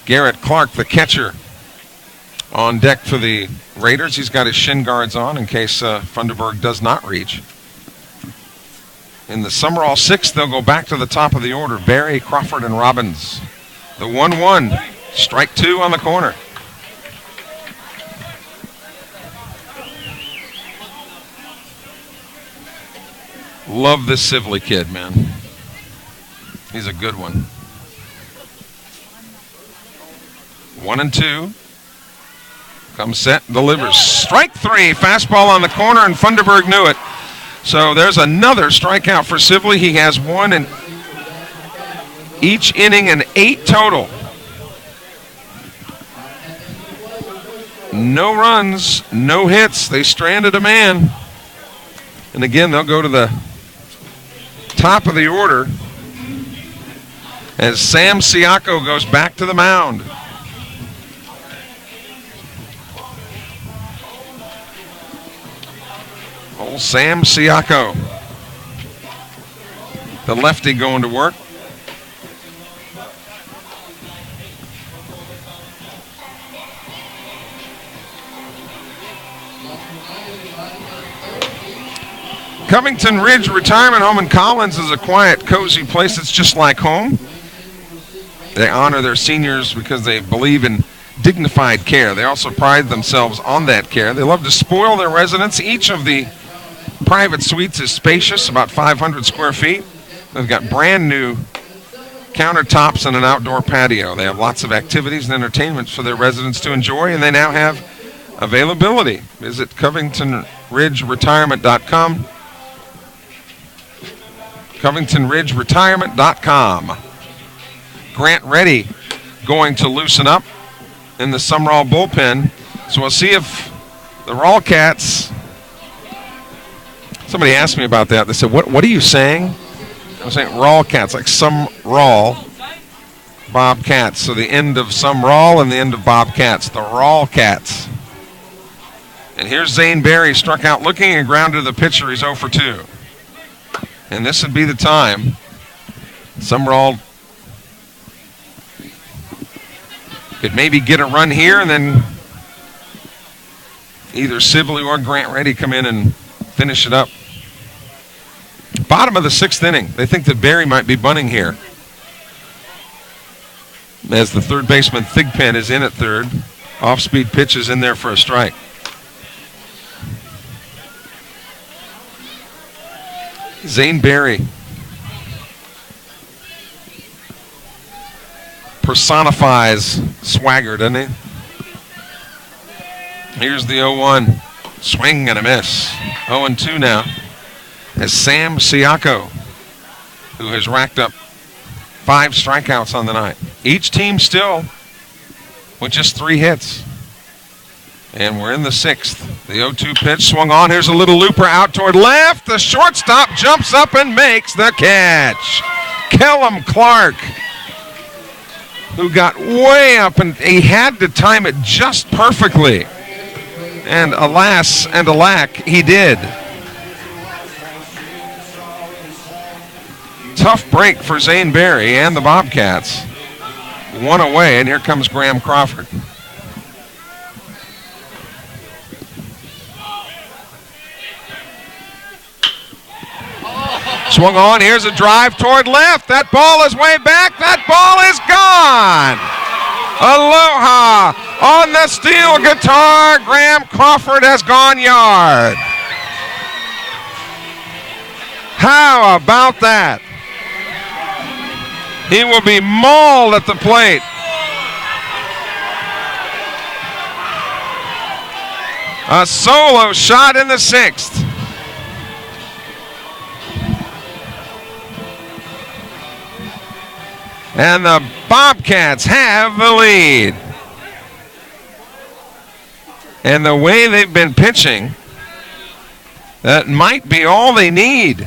Garrett Clark, the catcher, on deck for the Raiders. He's got his shin guards on in case Thunderberg does not reach. In the Sumrall sixth, they'll go back to the top of the order. Barry, Crawford, and Robbins. The 1-1. Strike 2 on the corner. Love this Sibley kid, man. He's a good one. 1-2. Comes set, delivers. Strike 3. Fastball on the corner, and Thunderberg knew it. So there's another strikeout for Sibley. He has one in each inning and 8 total. No runs, no hits. They stranded a man. And again, they'll go to the top of the order as Sam Siako goes back to the mound. Old Sam Siako, the lefty, going to work. Covington Ridge Retirement Home in Collins is a quiet, cozy place. It's just like home. They honor their seniors because they believe in dignified care. They also pride themselves on that care. They love to spoil their residents. Each of the private suites is spacious, about 500 square feet. They've got brand new countertops and an outdoor patio. They have lots of activities and entertainments for their residents to enjoy, and they now have availability. Visit CovingtonRidgeRetirement.com. CovingtonRidgeRetirement.com. Grant Reddy going to loosen up in the Sumrall bullpen. So we'll see if the Rawcats. Somebody asked me about that. They said, what are you saying? I was saying Rawcats, like Sumrall Bobcats. So the end of Sumrall and the end of Bobcats, the Rawcats. And here's Zane Berry, struck out looking and grounded to the pitcher. He's 0 for 2. And this would be the time Sumrall could maybe get a run here, and then either Sibley or Grant Reddy come in and finish it up. Bottom of the 6th inning. They think that Berry might be bunting here, as the third baseman Thigpen is in at third. Off-speed pitch is in there for a strike. Zane Berry personifies swagger, doesn't he? Here's the 0-1. Swing and a miss. 0-2 now. As Sam Siako, who has racked up 5 strikeouts on the night. Each team still with just 3 hits. And we're in the 6th. The 0-2 pitch swung on. Here's a little looper out toward left. The shortstop jumps up and makes the catch. Kellum Clark, who got way up, and he had to time it just perfectly. And alas and alack, he did. Tough break for Zane Berry and the Bobcats. 1 away, and here comes Graham Crawford. Swung on. Here's a drive toward left. That ball is way back. That ball is gone. Aloha on the steel guitar. Graham Crawford has gone yard. How about that? He will be mauled at the plate. A solo shot in the 6th. And the Bobcats have the lead. And the way they've been pitching, that might be all they need.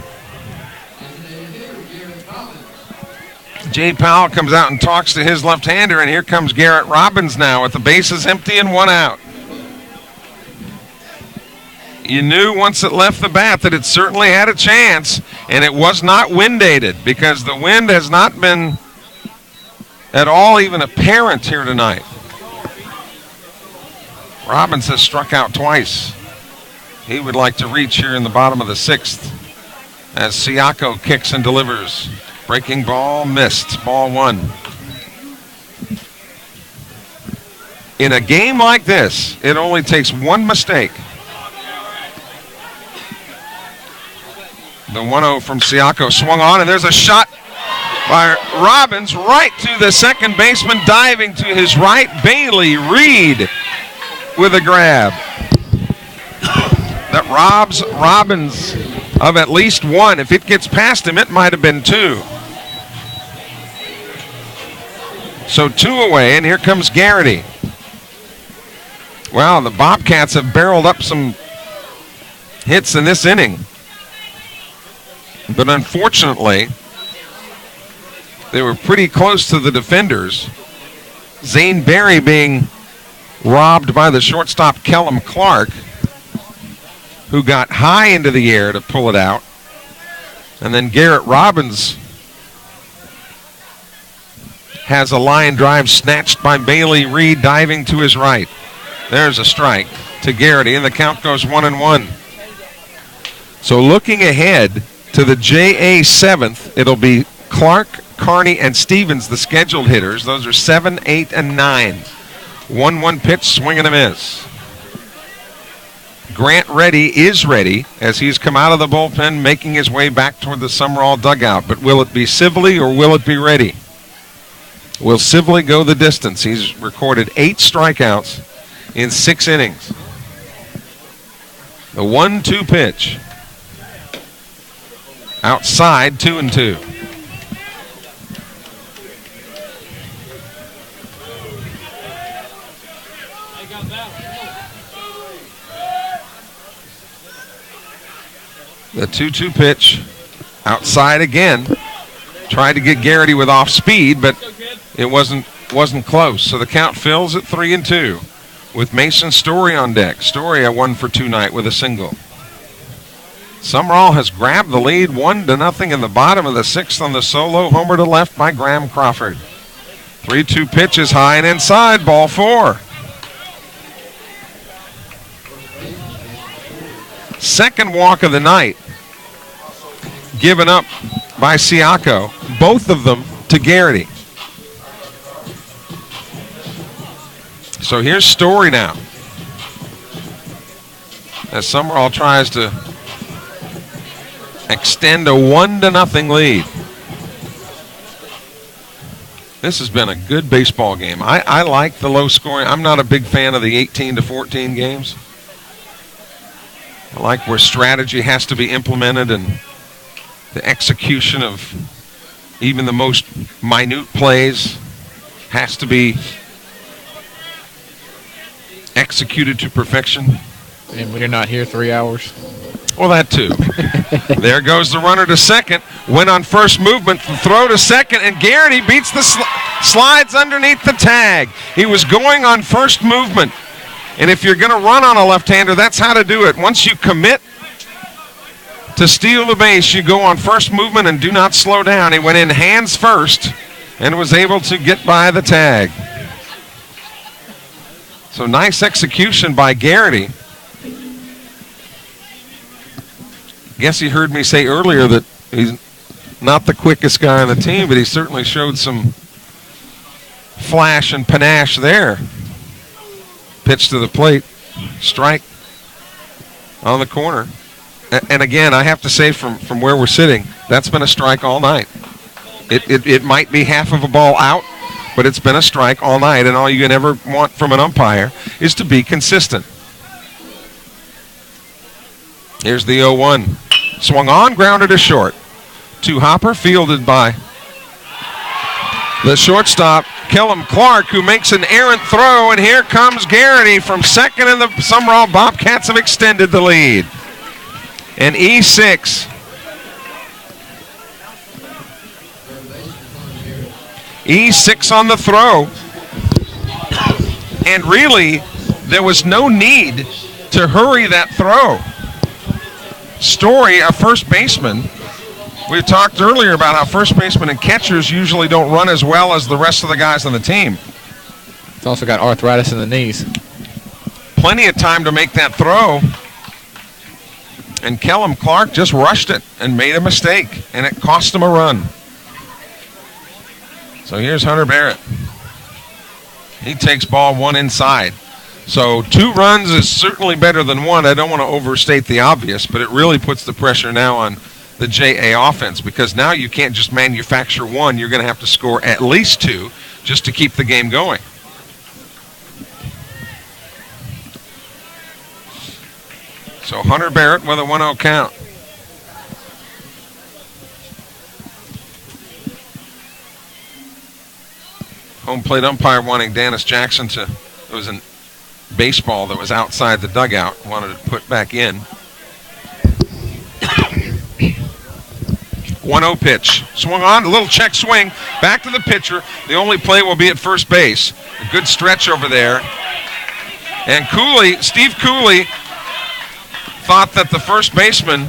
Jay Powell comes out and talks to his left-hander, and here comes Garrett Robbins now with the bases empty and 1 out. You knew once it left the bat that it certainly had a chance, and it was not wind-aided because the wind has not been at all even apparent here tonight. Robbins has struck out twice. He would like to reach here in the bottom of the 6th as Siako kicks and delivers. Breaking ball missed. Ball 1. In a game like this, it only takes one mistake. The 1-0 from Siako swung on, and there's a shot by Robbins right to the second baseman, diving to his right. Bailey Reed with a grab. That robs Robbins of at least 1. If it gets past him, it might have been 2. So 2 away, and here comes Garrity. Wow, the Bobcats have barreled up some hits in this inning. But unfortunately, They were pretty close to the defenders. Zane Berry being robbed by the shortstop Kellum Clark, who got high into the air to pull it out. And then Garrett Robbins has a line drive snatched by Bailey Reed diving to his right. There's a strike to Garrity, and the count goes 1-1. So looking ahead to the JA 7th, it'll be Clark, Carney, and Stevens, the scheduled hitters. Those are 7, 8, and 9. 1-1 pitch, swing and a miss. Grant Reddy is ready as he's come out of the bullpen, making his way back toward the Sumrall dugout. But will it be Sibley or will it be Reddy? Will Sibley go the distance? He's recorded 8 strikeouts in 6 innings. The 1-2 pitch. Outside, 2-2. The 2-2 pitch. Outside again. Tried to get Garrity with off speed, but it wasn't close. So the count fills at 3-2 with Mason Story on deck. Story a 1-for-2 night with a single. Sumrall has grabbed the lead 1-0 in the bottom of the 6th on the solo homer to left by Graham Crawford. 3-2 pitch is high and inside, ball 4. Second walk of the night given up by Siako, both of them to Garrity. So here's Story now, as Sumrall tries to extend a 1-0 lead. This has been a good baseball game. I like the low scoring. I'm not a big fan of the 18-14 games. I like where strategy has to be implemented and the execution of even the most minute plays has to be executed to perfection. And when you're not here 3 hours. Well, that too. There goes the runner to second. Went on first movement, throw to second, and Garrity beats the slides underneath the tag. He was going on first movement. And if you're going to run on a left-hander, that's how to do it. Once you commit to steal the base, you go on first movement and do not slow down. He went in hands first and was able to get by the tag. So nice execution by Garrity. Guess he heard me say earlier that he's not the quickest guy on the team, but he certainly showed some flash and panache there. Pitch to the plate, strike on the corner. And again, I have to say from where we're sitting, that's been a strike all night. It might be half of a ball out, but it's been a strike all night, and all you can ever want from an umpire is to be consistent. Here's the 0-1. Swung on, grounded to short. To Hopper, fielded by the shortstop, Kellum Clark, who makes an errant throw, and here comes Garrity from second, and the Sumrall Bobcats have extended the lead. And E6. E6 on the throw. And really, there was no need to hurry that throw. Story, a first baseman. We talked earlier about how first basemen and catchers usually don't run as well as the rest of the guys on the team. He's also got arthritis in the knees. Plenty of time to make that throw. And Kellum Clark just rushed it and made a mistake, and it cost him a run. So here's Hunter Barrett. He takes ball 1 inside. So 2 runs is certainly better than 1. I don't want to overstate the obvious, but it really puts the pressure now on the JA offense, because now you can't just manufacture 1. You're going to have to score at least 2 just to keep the game going. So Hunter Barrett with a 1-0 count. Home plate umpire wanting Dennis Jackson to, it was a baseball that was outside the dugout, wanted to put back in. 1-0 pitch. Swung on, a little check swing. Back to the pitcher. The only play will be at first base. A good stretch over there. And Steve Cooley, thought that the first baseman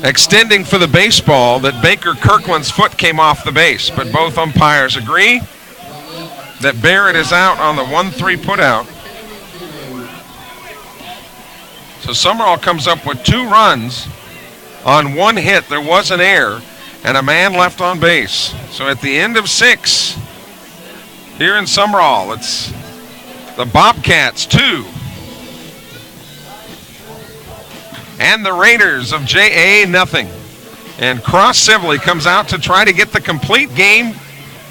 extending for the baseball, that Baker Kirkland's foot came off the base. But both umpires agree that Barrett is out on the 1-3 putout. So Sumrall comes up with 2 runs on 1 hit. There was an error and a man left on base. So at the end of 6 here in Sumrall, it's the Bobcats 2 and the Raiders of JA nothing. And Cross Sibley comes out to try to get the complete game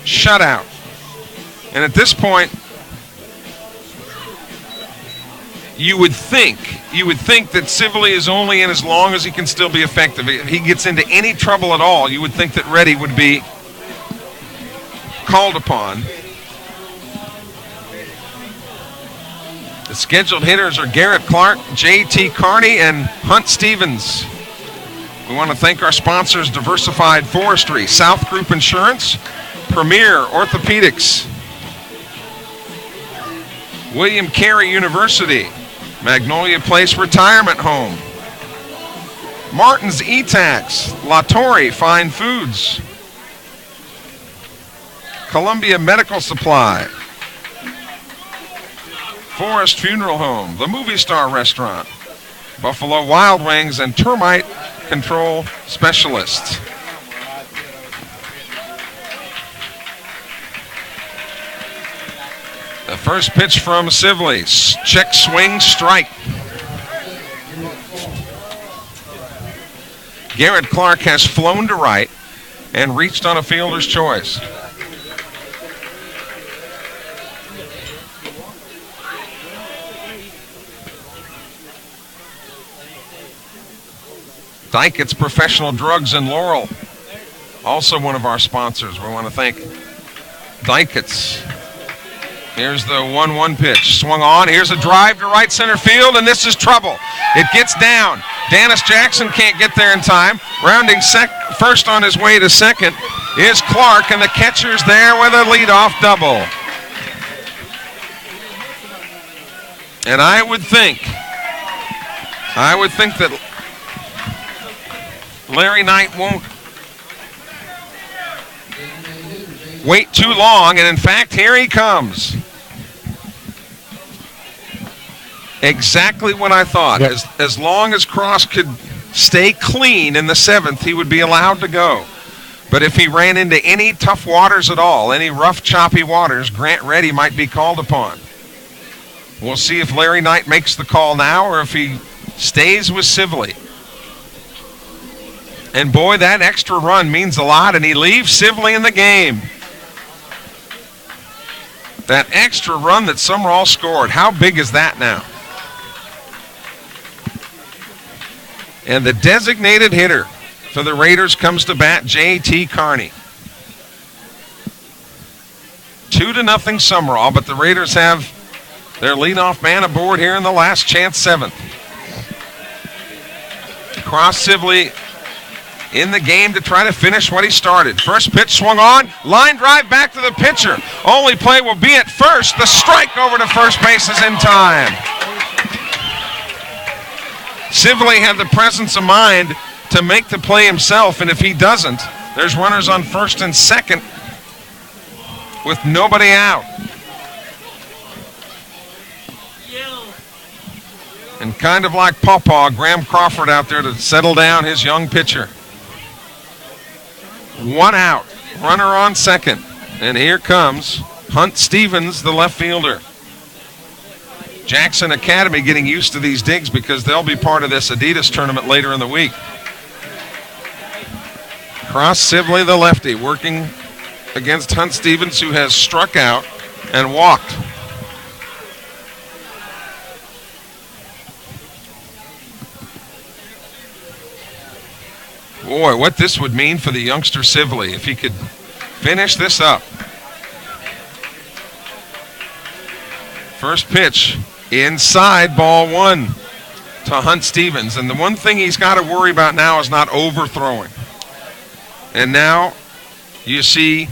shutout. And at this point, you would think that Sibley is only in as long as he can still be effective. If he gets into any trouble at all, you would think that Reddy would be called upon. The scheduled hitters are Garrett Clark, J.T. Carney, and Hunt Stevens. We want to thank our sponsors, Diversified Forestry, South Group Insurance, Premier Orthopedics, William Carey University, Magnolia Place Retirement Home, Martin's E-Tax, La Torre Fine Foods, Columbia Medical Supply, Forest Funeral Home, the Movie Star Restaurant, Buffalo Wild Wings, and Termite Control Specialists. The first pitch from Sibley, check swing strike. Garrett Clark has flown to right and reached on a fielder's choice. Dyket's Professional Drugs in Laurel, also one of our sponsors. We want to thank Dyket's. Here's the 1-1 pitch. Swung on. Here's a drive to right center field, and this is trouble. It gets down. Dennis Jackson can't get there in time. Rounding first on his way to second is Clark, and the catcher's there with a leadoff double. And I would think that Larry Knight won't wait too long, and in fact, here he comes. Exactly what I thought. Yep. As long as Cross could stay clean in the 7th, he would be allowed to go. But if he ran into any tough waters at all, any rough, choppy waters, Grant Reddy might be called upon. We'll see if Larry Knight makes the call now or if he stays with Sibley. And boy, that extra run means a lot, and he leaves Sibley in the game. That extra run that Sumrall scored, how big is that now? And the designated hitter for the Raiders comes to bat, J.T. Carney. 2-0 Sumrall, but the Raiders have their leadoff man aboard here in the last chance 7th. Cross Sibley in the game to try to finish what he started. First pitch swung on, line drive back to the pitcher. Only play will be at first. The strike over to first base is in time. Sibley had the presence of mind to make the play himself, and if he doesn't, there's runners on first and second with nobody out. And kind of like Pawpaw, Graham Crawford out there to settle down his young pitcher. 1 out, runner on second, and here comes Hunt Stevens, the left fielder. Jackson Academy getting used to these digs because they'll be part of this Adidas tournament later in the week. Cross Sibley, the lefty, working against Hunt Stevens, who has struck out and walked. Boy, what this would mean for the youngster Sibley if he could finish this up. First pitch, inside, ball 1. to Hunt Stevens. And the one thing he's got to worry about now is not overthrowing. And now you see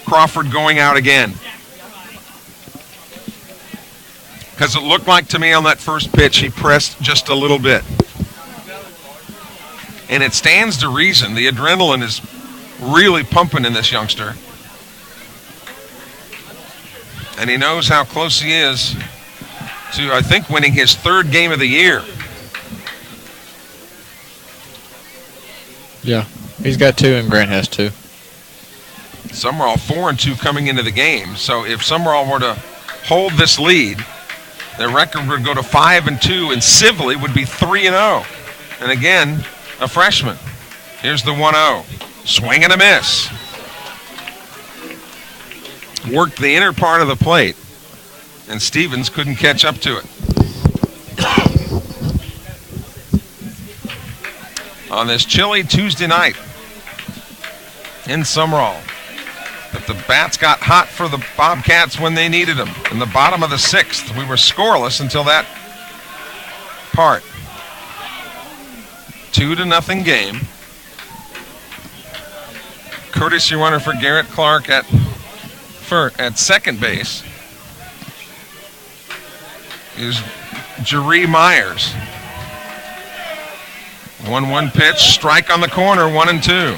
Crawford going out again. Because it looked like to me on that first pitch he pressed just a little bit. And it stands to reason. The adrenaline is really pumping in this youngster. And he knows how close he is to, I think, winning his third game of the year. Yeah, he's got 2 and Grant has 2. Sumrall 4-2 coming into the game. So if Sumrall were to hold this lead, their record would go to 5-2, and Sibley would be 3-0. And again, a freshman. Here's the 1-0. Swing and a miss. Worked the inner part of the plate, and Stevens couldn't catch up to it. On this chilly Tuesday night in Sumrall. But the bats got hot for the Bobcats when they needed them. In the bottom of the 6th, we were scoreless until that part. 2-0 game. Courtesy runner for Garrett Clark at second base is Jeree Myers. 1-1 pitch, strike on the corner, 1-2.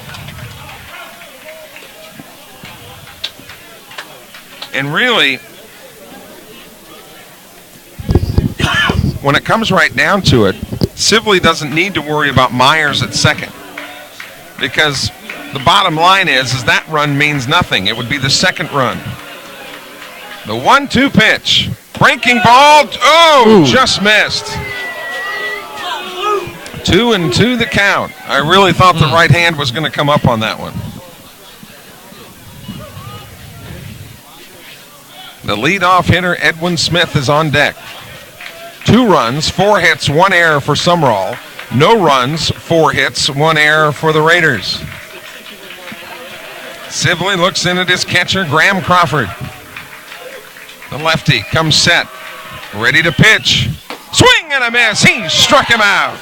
And really, when it comes right down to it, Sibley doesn't need to worry about Myers at second, because the bottom line is that run means nothing. It would be the second run. The 1-2 pitch. Breaking ball. Oh, just missed. 2-2 the count. I really thought the right hand was going to come up on that one. The leadoff hitter, Edwin Smith, is on deck. 2 runs, 4 hits, 1 error for Sumrall. No runs, 4 hits, 1 error for the Raiders. Sibley looks in at his catcher, Graham Crawford. The lefty comes set, ready to pitch. Swing and a miss. He struck him out.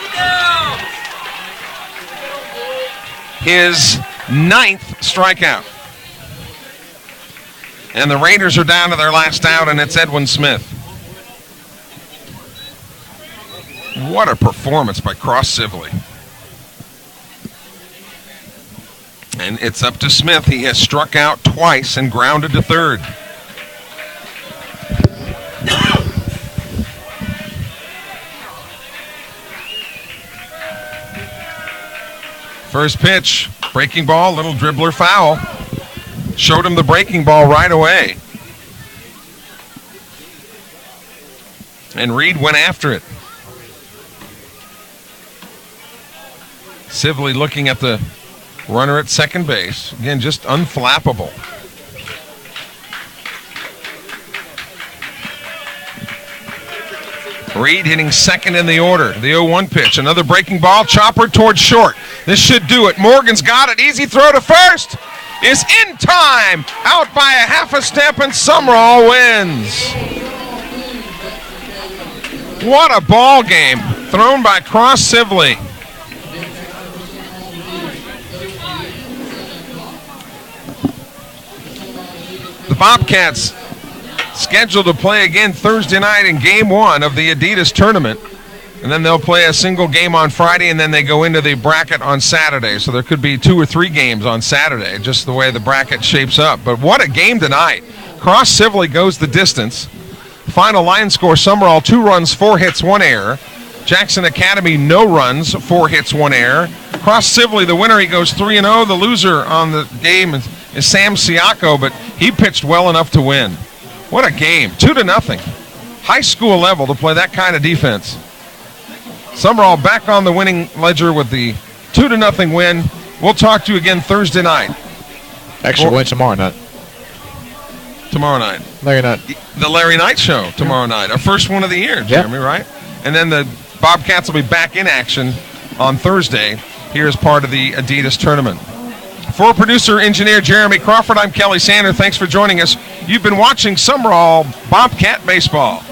His 9th strikeout. And the Raiders are down to their last out, and it's Edwin Smith. What a performance by Cross Sibley. And it's up to Smith. He has struck out twice and grounded to third. First pitch, breaking ball, little dribbler foul. Showed him the breaking ball right away. And Reed went after it. Sibley looking at the runner at second base. Again, just unflappable. Reed hitting second in the order. The 0-1 pitch. Another breaking ball. Chopper towards short. This should do it. Morgan's got it. Easy throw to first. Is in time. Out by a half a step, and Sumrall wins. What a ball game. Thrown by Cross Sibley. The Bobcats scheduled to play again Thursday night in Game 1 of the Adidas tournament. And then they'll play a single game on Friday, and then they go into the bracket on Saturday. So there could be 2 or 3 games on Saturday, just the way the bracket shapes up. But what a game tonight. Cross Sibley goes the distance. Final line score, Sumrall 2 runs, 4 hits, 1 error. Jackson Academy, no runs, 4 hits, 1 error. Cross Sibley, the winner, he goes 3-0. The loser on the game is Sam Siako, but he pitched well enough to win. What a game. 2-0. High school level to play that kind of defense. Sumrall back on the winning ledger with the 2-0 win. We'll talk to you again Thursday night. Actually, win tomorrow night. Tomorrow night. Larry Knight. The Larry Knight Show tomorrow night. Our first one of the year, Jeremy, right? And then the Bobcats will be back in action on Thursday here as part of the Adidas tournament. For producer, engineer Jeremy Crawford, I'm Kelly Sander. Thanks for joining us. You've been watching Sumrall Bobcat Baseball.